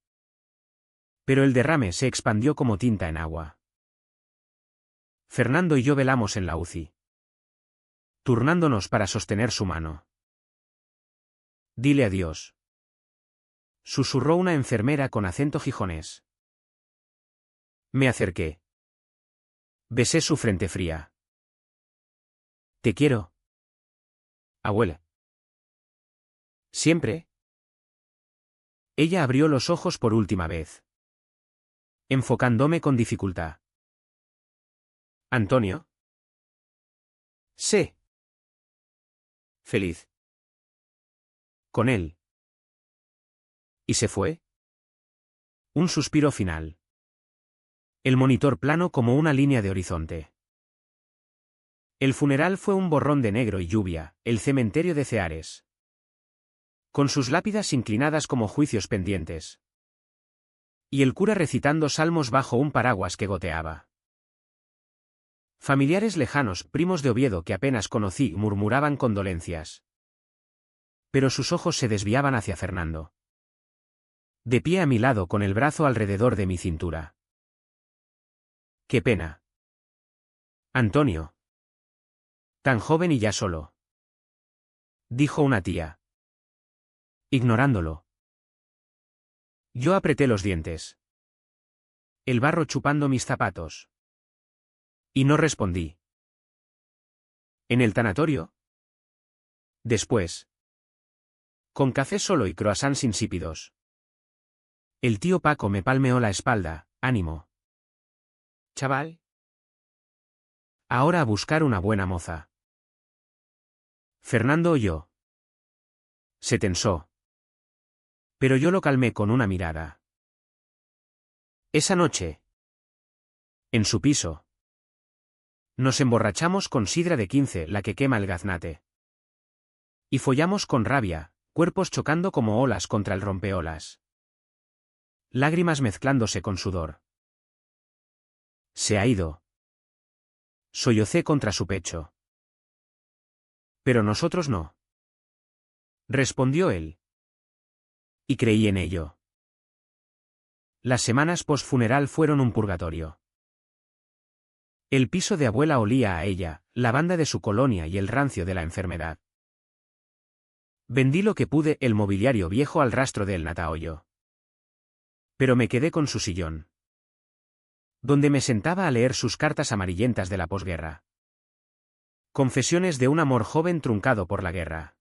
Pero el derrame se expandió como tinta en agua. Fernando y yo velamos en la UCI. Turnándonos para sostener su mano. Dile adiós. Susurró una enfermera con acento gijonés. Me acerqué. Besé su frente fría. Te quiero. Abuela. ¿Siempre? Ella abrió los ojos por última vez. Enfocándome con dificultad. ¿Antonio? Sí. Feliz. Con él. ¿Y se fue? Un suspiro final. El monitor plano como una línea de horizonte. El funeral fue un borrón de negro y lluvia, el cementerio de Ceares. Con sus lápidas inclinadas como juicios pendientes. Y el cura recitando salmos bajo un paraguas que goteaba. Familiares lejanos, primos de Oviedo que apenas conocí, murmuraban condolencias. Pero sus ojos se desviaban hacia Fernando. De pie a mi lado con el brazo alrededor de mi cintura. ¡Qué pena! Antonio. Tan joven y ya solo. Dijo una tía. Ignorándolo. Yo apreté los dientes. El barro chupando mis zapatos. Y no respondí. ¿En el tanatorio? Después. Con café solo y croissants insípidos. El tío Paco me palmeó la espalda, ánimo. Chaval. Ahora a buscar una buena moza. Fernando oyó. Se tensó. Pero yo lo calmé con una mirada. Esa noche. En su piso. Nos emborrachamos con sidra de 15, la que quema el gaznate. Y follamos con rabia, cuerpos chocando como olas contra el rompeolas. Lágrimas mezclándose con sudor. Se ha ido. Sollocé contra su pecho. Pero nosotros no. Respondió él. Y creí en ello. Las semanas post-funeral fueron un purgatorio. El piso de abuela olía a ella, la banda de su colonia y el rancio de la enfermedad. Vendí lo que pude, el mobiliario viejo al rastro del natahoyo. Pero me quedé con su sillón. Donde me sentaba a leer sus cartas amarillentas de la posguerra. Confesiones de un amor joven truncado por la guerra.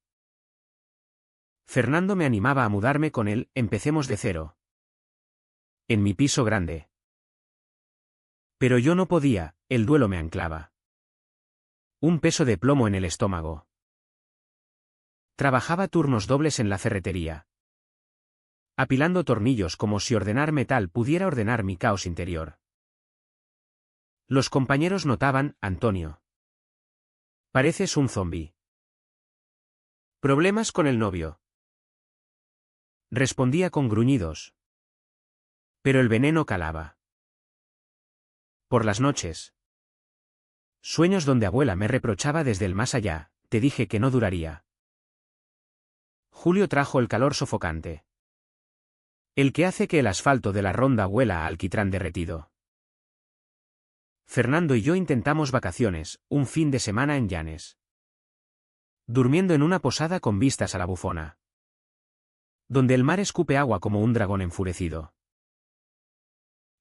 Fernando me animaba a mudarme con él, empecemos de cero. En mi piso grande. Pero yo no podía, el duelo me anclaba. Un peso de plomo en el estómago. Trabajaba turnos dobles en la ferretería. Apilando tornillos como si ordenar metal pudiera ordenar mi caos interior. Los compañeros notaban, Antonio. Pareces un zombi. ¿Problemas con el novio? Respondía con gruñidos. Pero el veneno calaba. Por las noches. Sueños donde abuela me reprochaba desde el más allá, te dije que no duraría. Julio trajo el calor sofocante. El que hace que el asfalto de la ronda huela a alquitrán derretido. Fernando y yo intentamos vacaciones, un fin de semana en Llanes. Durmiendo en una posada con vistas a la Bufona. Donde el mar escupe agua como un dragón enfurecido.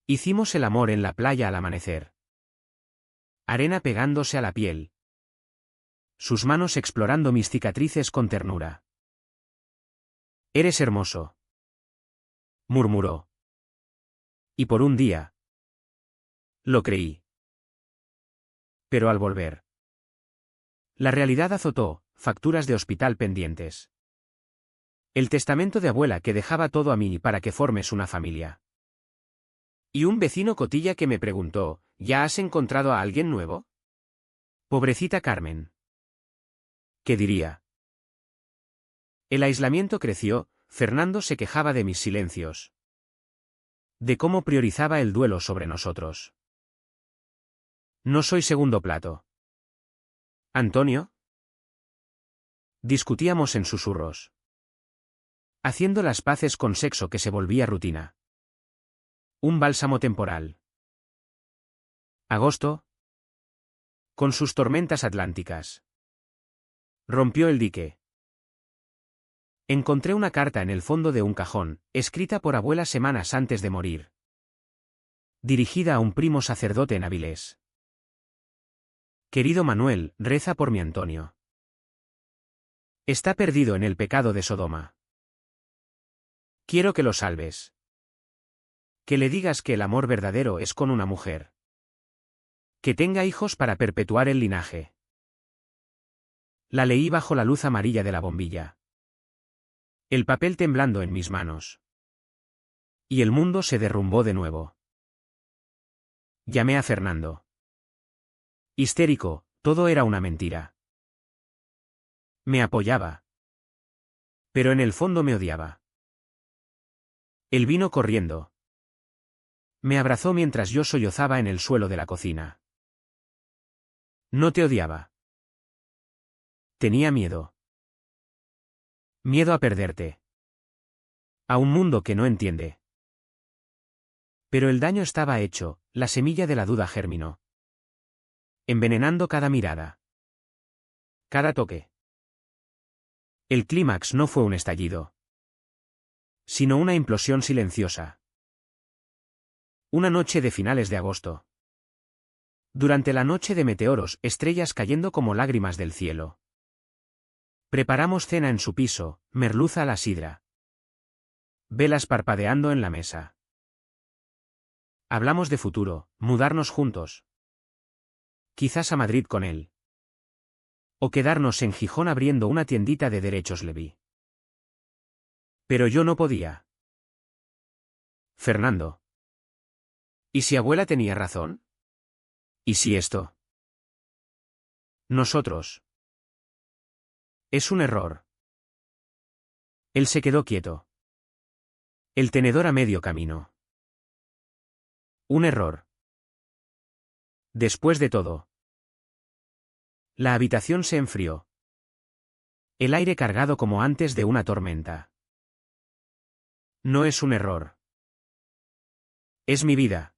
Hicimos el amor en la playa al amanecer. Arena pegándose a la piel. sus manos explorando mis cicatrices con ternura. Eres hermoso, murmuró. Y por un día. Lo creí. Pero al volver. La realidad azotó, facturas de hospital pendientes. El testamento de abuela que dejaba todo a mí para que formes una familia. Y un vecino cotilla que me preguntó, ¿ya has encontrado a alguien nuevo? Pobrecita Carmen. ¿Qué diría? El aislamiento creció, Fernando se quejaba de mis silencios. De cómo priorizaba el duelo sobre nosotros. No soy segundo plato. ¿Antonio? Discutíamos en susurros. Haciendo las paces con sexo que se volvía rutina. Un bálsamo temporal. Agosto. Con sus tormentas atlánticas. Rompió el dique. Encontré una carta en el fondo de un cajón, escrita por abuela semanas antes de morir. Dirigida a un primo sacerdote en Avilés. Querido Manuel, reza por mi Antonio. Está perdido en el pecado de Sodoma. Quiero que lo salves. Que le digas que el amor verdadero es con una mujer. Que tenga hijos para perpetuar el linaje. La leí bajo la luz amarilla de la bombilla. El papel temblando en mis manos. Y el mundo se derrumbó de nuevo. Llamé a Fernando. Histérico, todo era una mentira. Me apoyaba. Pero en el fondo me odiaba. Él vino corriendo. Me abrazó mientras yo sollozaba en el suelo de la cocina. No te odiaba. Tenía miedo. Miedo a perderte. A un mundo que no entiende. Pero el daño estaba hecho, la semilla de la duda germinó. Envenenando cada mirada. Cada toque. El clímax no fue un estallido. Sino una implosión silenciosa. Una noche de finales de agosto. Durante la noche de meteoros, estrellas cayendo como lágrimas del cielo. Preparamos cena en su piso, merluza a la sidra. Velas parpadeando en la mesa. Hablamos de futuro, mudarnos juntos. Quizás a Madrid con él. O quedarnos en Gijón abriendo una tiendita de derechos Leví. Pero yo no podía. Fernando. ¿Y si abuela tenía razón? ¿Y si esto? Nosotros. Es un error. Él se quedó quieto. El tenedor a medio camino. Un error. Después de todo. La habitación se enfrió. El aire cargado como antes de una tormenta. No es un error. Es mi vida.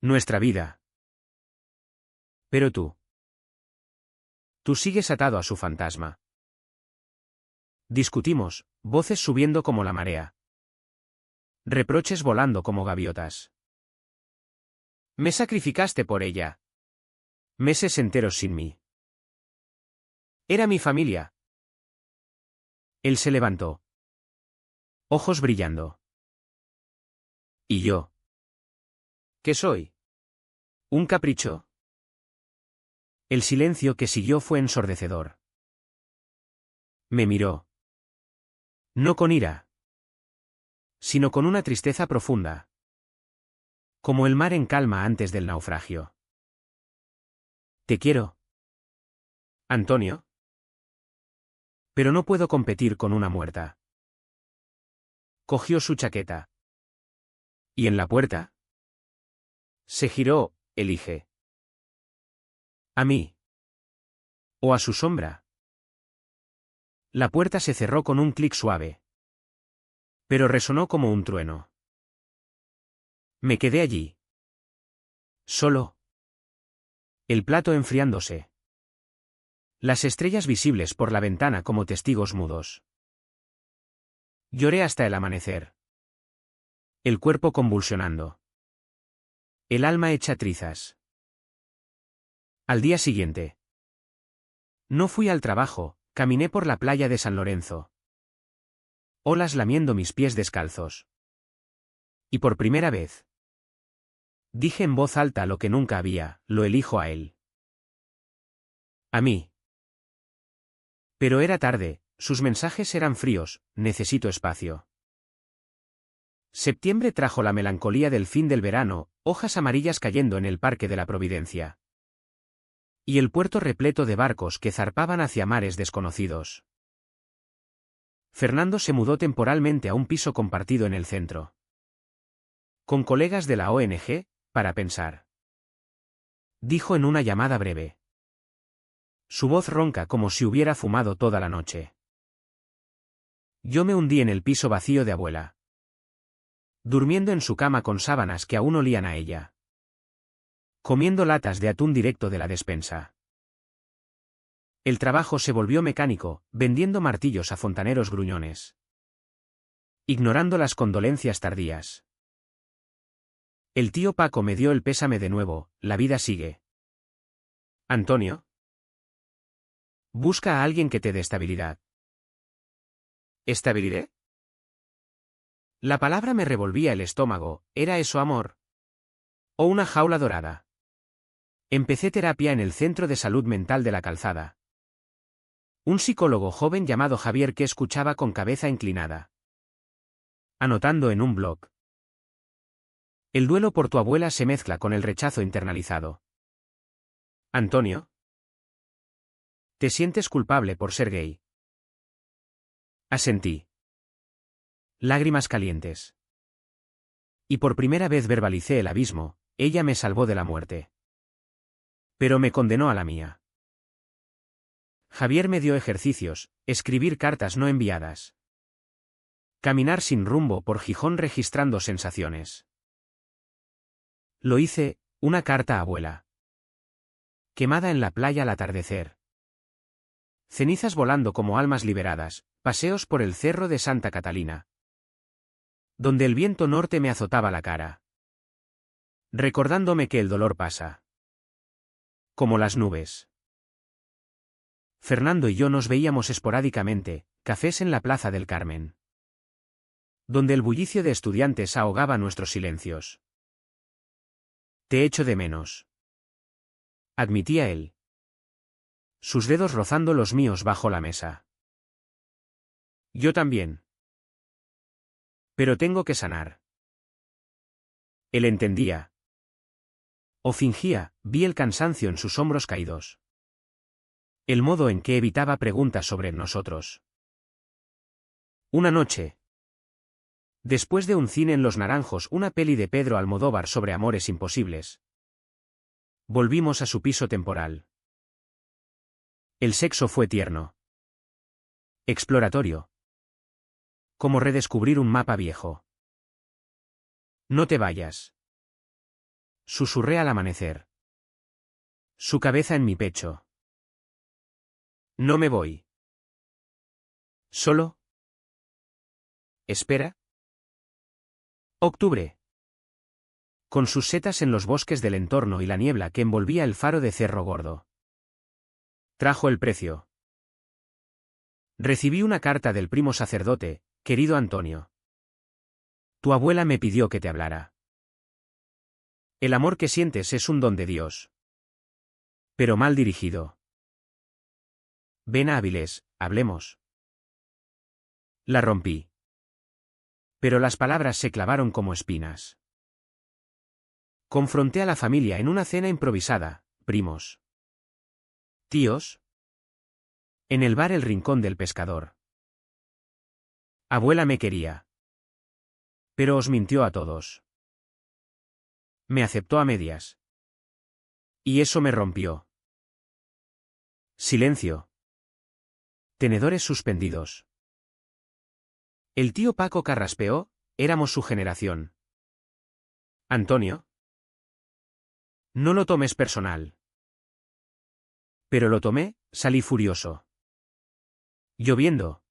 Nuestra vida. Pero tú. Tú sigues atado a su fantasma. Discutimos, voces subiendo como la marea. Reproches volando como gaviotas. Me sacrificaste por ella. Meses enteros sin mí. Era mi familia. Él se levantó. Ojos brillando. ¿Y yo? ¿Qué soy? ¿Un capricho? El silencio que siguió fue ensordecedor. Me miró. No con ira. Sino con una tristeza profunda. Como el mar en calma antes del naufragio. Te quiero. Antonio. Pero no puedo competir con una muerta. Cogió su chaqueta. ¿Y en la puerta? Se giró, elige. ¿A mí? ¿O a su sombra? La puerta se cerró con un clic suave. Pero resonó como un trueno. Me quedé allí. Solo. El plato enfriándose. Las estrellas visibles por la ventana como testigos mudos. Lloré hasta el amanecer. El cuerpo convulsionando. El alma hecha trizas. Al día siguiente. No fui al trabajo, caminé por la playa de San Lorenzo. Olas lamiendo mis pies descalzos. Y por primera vez. Dije en voz alta lo que nunca había, lo elijo a él. A mí. Pero era tarde, sus mensajes eran fríos, necesito espacio. Septiembre trajo la melancolía del fin del verano, hojas amarillas cayendo en el Parque de la Providencia. Y el puerto repleto de barcos que zarpaban hacia mares desconocidos. Fernando se mudó temporalmente a un piso compartido en el centro. Con colegas de la ONG, para pensar. Dijo en una llamada breve. Su voz ronca como si hubiera fumado toda la noche. Yo me hundí en el piso vacío de abuela. Durmiendo en su cama con sábanas que aún olían a ella. Comiendo latas de atún directo de la despensa. El trabajo se volvió mecánico, vendiendo martillos a fontaneros gruñones. Ignorando las condolencias tardías. El tío Paco me dio el pésame de nuevo, la vida sigue. Antonio. Busca a alguien que te dé estabilidad. ¿Estabilidad? La palabra me revolvía el estómago, ¿era eso amor? ¿O una jaula dorada? Empecé terapia en el Centro de Salud Mental de la Calzada. Un psicólogo joven llamado Javier que escuchaba con cabeza inclinada. Anotando en un blog. El duelo por tu abuela se mezcla con el rechazo internalizado. Antonio. ¿Te sientes culpable por ser gay? Asentí. Lágrimas calientes. Y por primera vez verbalicé el abismo, ella me salvó de la muerte. Pero me condenó a la mía. Javier me dio ejercicios, escribir cartas no enviadas. Caminar sin rumbo por Gijón registrando sensaciones. Lo hice, una carta a abuela. Quemada en la playa al atardecer. Cenizas volando como almas liberadas, paseos por el cerro de Santa Catalina. Donde el viento norte me azotaba la cara. Recordándome que el dolor pasa. Como las nubes. Fernando y yo nos veíamos esporádicamente, cafés en la Plaza del Carmen. Donde el bullicio de estudiantes ahogaba nuestros silencios. Te echo de menos. Admitía él. Sus dedos rozando los míos bajo la mesa. Yo también. Pero tengo que sanar. Él entendía. O fingía, vi el cansancio en sus hombros caídos. El modo en que evitaba preguntas sobre nosotros. Una noche. Después de un cine en Los Naranjos, una peli de Pedro Almodóvar sobre amores imposibles. Volvimos a su piso temporal. El sexo fue tierno. Exploratorio. Como redescubrir un mapa viejo. No te vayas. Susurré al amanecer. Su cabeza en mi pecho. No me voy. ¿Solo? ¿Espera? Octubre. Con sus setas en los bosques del entorno y la niebla que envolvía el faro de Cerro Gordo. Trajo el precio. Recibí una carta del primo sacerdote, querido Antonio. Tu abuela me pidió que te hablara. El amor que sientes es un don de Dios. Pero mal dirigido. Ven a Avilés, hablemos. La rompí. Pero las palabras se clavaron como espinas. Confronté a la familia en una cena improvisada, primos. Tíos. En el bar El Rincón del Pescador. Abuela me quería. Pero os mintió a todos. Me aceptó a medias. Y eso me rompió. Silencio. Tenedores suspendidos. El tío Paco carraspeó, éramos su generación. Antonio. No lo tomes personal. Pero lo tomé, salí furioso. Lloviendo.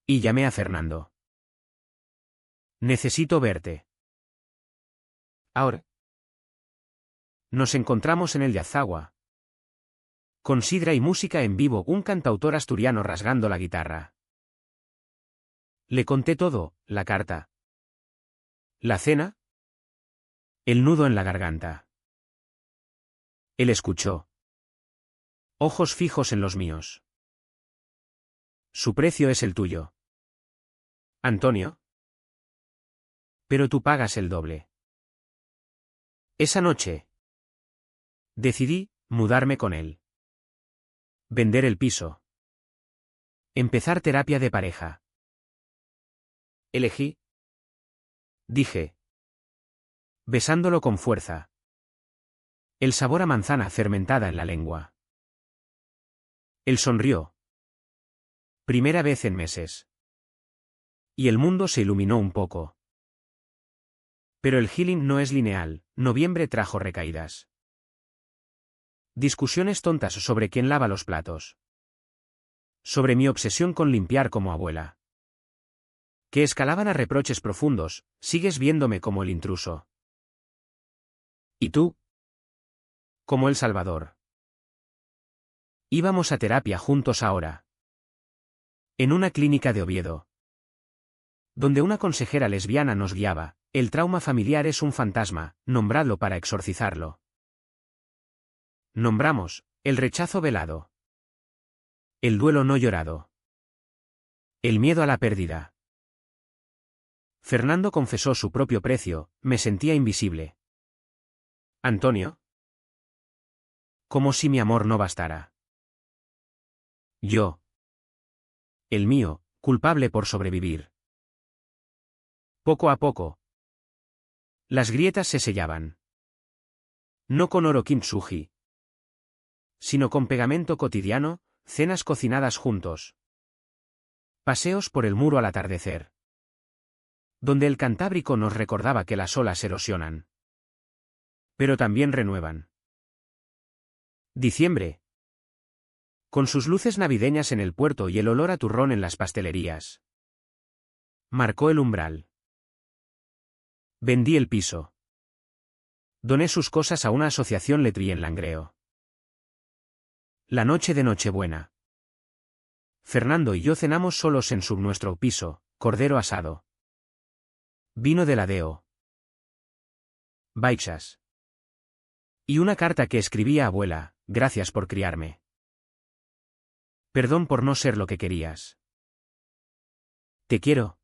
Y llamé a Fernando. Necesito verte. Ahora. Nos encontramos en el Yazagua. Con sidra y música en vivo, un cantautor asturiano rasgando la guitarra. Le conté todo, la carta. La cena. El nudo en la garganta. Él escuchó. Ojos fijos en los míos. Su precio es el tuyo. Antonio. Pero tú pagas el doble. Esa noche. Decidí mudarme con él. Vender el piso. Empezar terapia de pareja. Elegí. Dije. Besándolo con fuerza. El sabor a manzana fermentada en la lengua. Él sonrió. Primera vez en meses. Y el mundo se iluminó un poco. Pero el healing no es lineal. Noviembre trajo recaídas. Discusiones tontas sobre quién lava los platos. Sobre mi obsesión con limpiar como abuela. Que escalaban a reproches profundos. Sigues viéndome como el intruso. ¿Y tú? Como el Salvador. Íbamos a terapia juntos ahora. En una clínica de Oviedo. Donde una consejera lesbiana nos guiaba. El trauma familiar es un fantasma, nombradlo para exorcizarlo. Nombramos, el rechazo velado. El duelo no llorado. El miedo a la pérdida. Fernando confesó su propio precio, me sentía invisible. Antonio. Como si mi amor no bastara. Yo. El mío, culpable por sobrevivir. Poco a poco. Las grietas se sellaban. No con oro kintsugi, sino con pegamento cotidiano, cenas cocinadas juntos. Paseos por el muro al atardecer. Donde el Cantábrico nos recordaba que las olas erosionan. Pero también renuevan. Diciembre. Con sus luces navideñas en el puerto y el olor a turrón en las pastelerías. Marcó el umbral. Vendí el piso. Doné sus cosas a una asociación letrí en Langreo. La noche de Nochebuena. Fernando y yo cenamos solos en nuestro piso, cordero asado. Vino de ladeo. Baixas. Y una carta que escribía a abuela, gracias por criarme. Perdón por no ser lo que querías. Te quiero.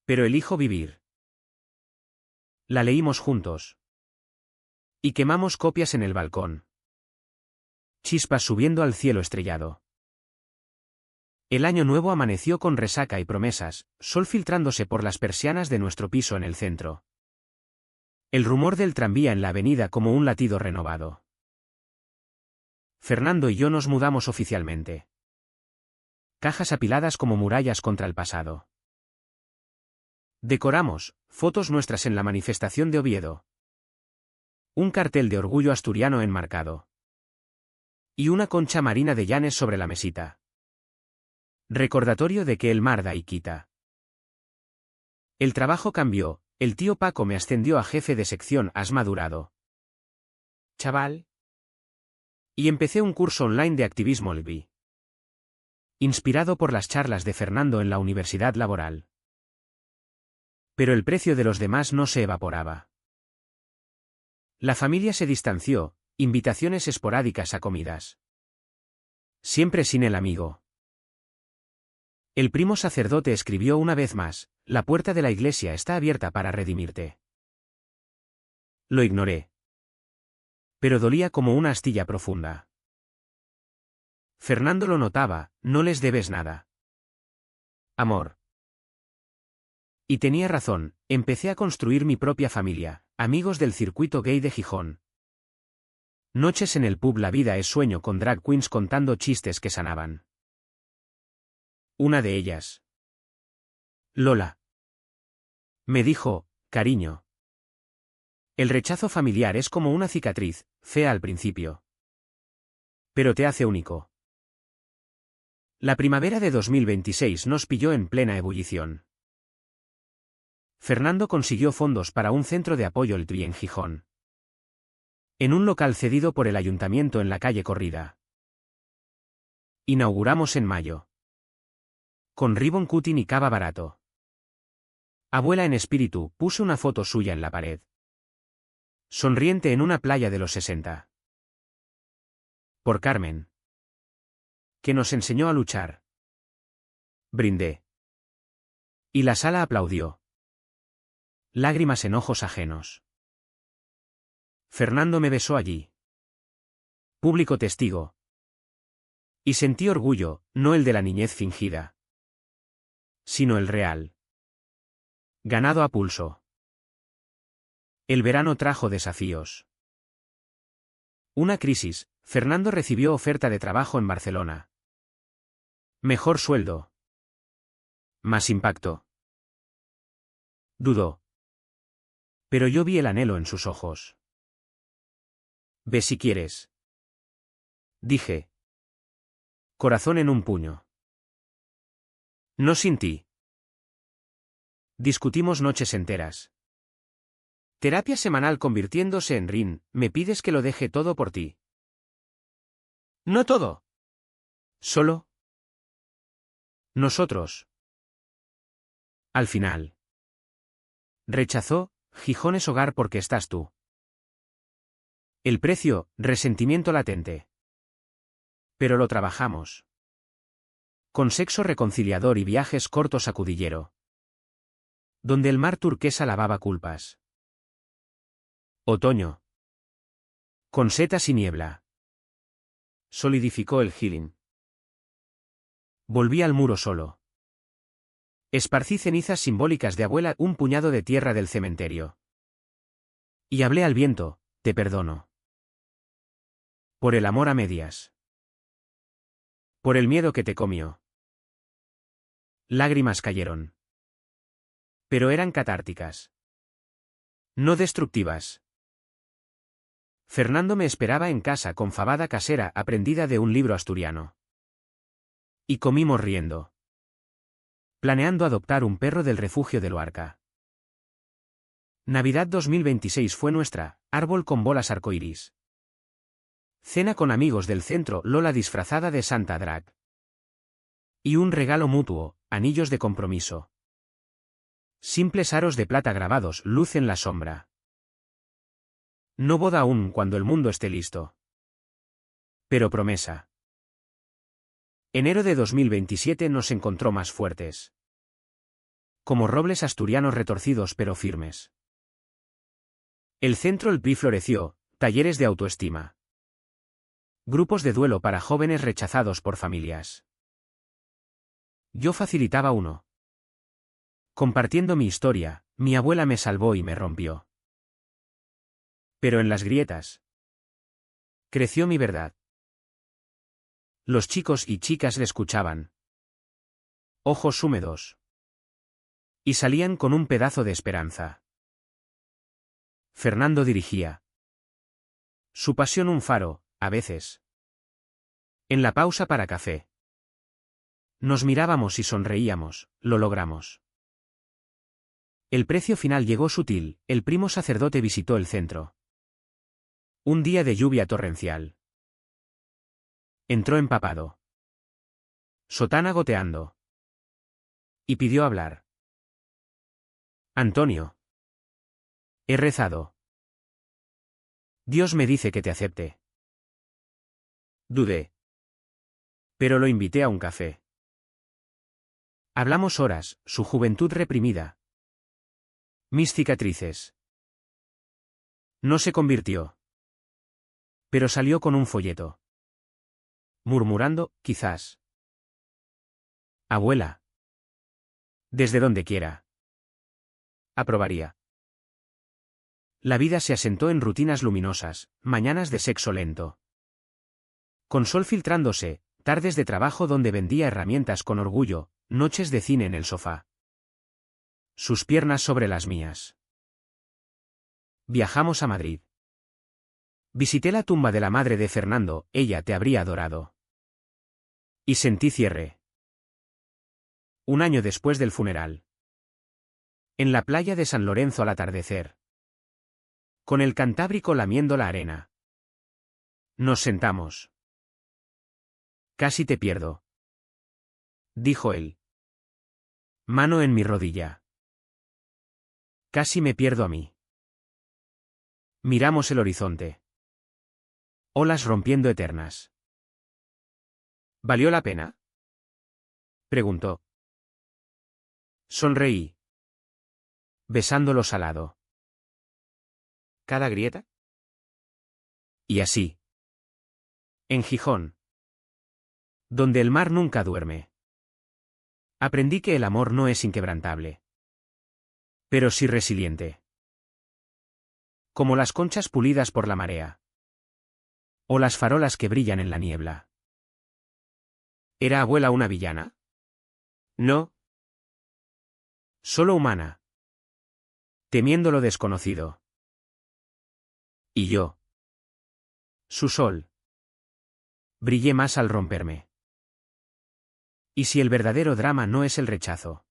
Pero elijo vivir. La leímos juntos. Y quemamos copias en el balcón. Chispas subiendo al cielo estrellado. El año nuevo amaneció con resaca y promesas, sol filtrándose por las persianas de nuestro piso en el centro. El rumor del tranvía en la avenida como un latido renovado. Fernando y yo nos mudamos oficialmente. Cajas apiladas como murallas contra el pasado. Decoramos, fotos nuestras en la manifestación de Oviedo. Un cartel de orgullo asturiano enmarcado. Y una concha marina de Llanes sobre la mesita. Recordatorio de que el mar da y quita. El trabajo cambió, el tío Paco me ascendió a jefe de sección. ¿Has madurado, chaval? Y empecé un curso online de activismo LB. Inspirado por las charlas de Fernando en la universidad laboral. Pero el precio de los demás no se evaporaba. La familia se distanció, invitaciones esporádicas a comidas. Siempre sin el amigo. El primo sacerdote escribió una vez más, la puerta de la iglesia está abierta para redimirte. Lo ignoré. Pero dolía como una astilla profunda. Fernando lo notaba, no les debes nada. Amor. Y tenía razón, empecé a construir mi propia familia, amigos del circuito gay de Gijón. Noches en el pub. La vida es sueño con drag queens contando chistes que sanaban. Una de ellas. Lola. Me dijo, cariño. El rechazo familiar es como una cicatriz, fea al principio. Pero te hace único. La primavera de 2026 nos pilló en plena ebullición. Fernando consiguió fondos para un centro de apoyo LTBI en Gijón. En un local cedido por el ayuntamiento en la calle Corrida. Inauguramos en mayo. Con ribbon cutting y cava barato. Abuela en espíritu, puse una foto suya en la pared. Sonriente en una playa de los 60. Por Carmen. Que nos enseñó a luchar. Brindé. Y la sala aplaudió. Lágrimas en ojos ajenos. Fernando me besó allí. Público testigo. Y sentí orgullo, no el de la niñez fingida, sino el real. Ganado a pulso. El verano trajo desafíos. Una crisis. Fernando recibió oferta de trabajo en Barcelona. Mejor sueldo. Más impacto. Dudó. Pero yo vi el anhelo en sus ojos. Ve si quieres. Dije. Corazón en un puño. No sin ti. Discutimos noches enteras. Terapia semanal convirtiéndose en Rin, me pides que lo deje todo por ti. No todo. Solo. Nosotros. Al final. Rechazó, Gijón es hogar porque estás tú. El precio, resentimiento latente. Pero lo trabajamos. Con sexo reconciliador y viajes cortos a Cudillero. Donde el mar turquesa lavaba culpas. Otoño. Con setas y niebla. Solidificó el healing. Volví al muro solo. Esparcí cenizas simbólicas de abuela, un puñado de tierra del cementerio. Y hablé al viento, te perdono. Por el amor a medias. Por el miedo que te comió. Lágrimas cayeron. Pero eran catárticas. No destructivas. Fernando me esperaba en casa con fabada casera aprendida de un libro asturiano. Y comimos riendo. Planeando adoptar un perro del refugio de Luarca. Navidad 2026 fue nuestra, árbol con bolas arcoiris. Cena con amigos del centro, Lola disfrazada de Santa Drag. Y un regalo mutuo, anillos de compromiso. Simples aros de plata grabados, luz en la sombra. No boda aún cuando el mundo esté listo. Pero promesa. Enero de 2027 nos encontró más fuertes. Como robles asturianos retorcidos pero firmes. El centro El PRI floreció, talleres de autoestima. Grupos de duelo para jóvenes rechazados por familias. Yo facilitaba uno. Compartiendo mi historia, mi abuela me salvó y me rompió. Pero en las grietas. Creció mi verdad. Los chicos y chicas le escuchaban. Ojos húmedos. Y salían con un pedazo de esperanza. Fernando dirigía. Su pasión un faro, a veces. En la pausa para café. Nos mirábamos y sonreíamos, lo logramos. El precio final llegó sutil, el primo sacerdote visitó el centro. Un día de lluvia torrencial. Entró empapado. Sotana goteando. Y pidió hablar. Antonio. He rezado. Dios me dice que te acepte. Dudé. Pero lo invité a un café. Hablamos horas, su juventud reprimida. Mis cicatrices. No se convirtió. Pero salió con un folleto. Murmurando, quizás. Abuela. Desde donde quiera. Aprobaría. La vida se asentó en rutinas luminosas, mañanas de sexo lento. Con sol filtrándose, tardes de trabajo donde vendía herramientas con orgullo, noches de cine en el sofá. Sus piernas sobre las mías. Viajamos a Madrid. Visité la tumba de la madre de Fernando, ella te habría adorado. Y sentí cierre. Un año después del funeral. En la playa de San Lorenzo al atardecer. Con el Cantábrico lamiendo la arena. Nos sentamos. Casi te pierdo, dijo él. Mano en mi rodilla. Casi me pierdo a mí. Miramos el horizonte. Olas rompiendo eternas. ¿Valió la pena? Preguntó. Sonreí. Besándolo salado. ¿Cada grieta? Y así. En Gijón. Donde el mar nunca duerme. Aprendí que el amor no es inquebrantable. Pero sí resiliente. Como las conchas pulidas por la marea. O las farolas que brillan en la niebla. ¿Era abuela una villana? No. Solo humana. Temiendo lo desconocido. Y yo. Su sol. Brillé más al romperme. ¿Y si el verdadero drama no es el rechazo,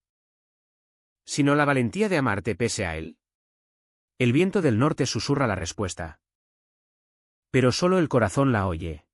sino la valentía de amarte pese a él? El viento del norte susurra la respuesta. Pero solo el corazón la oye.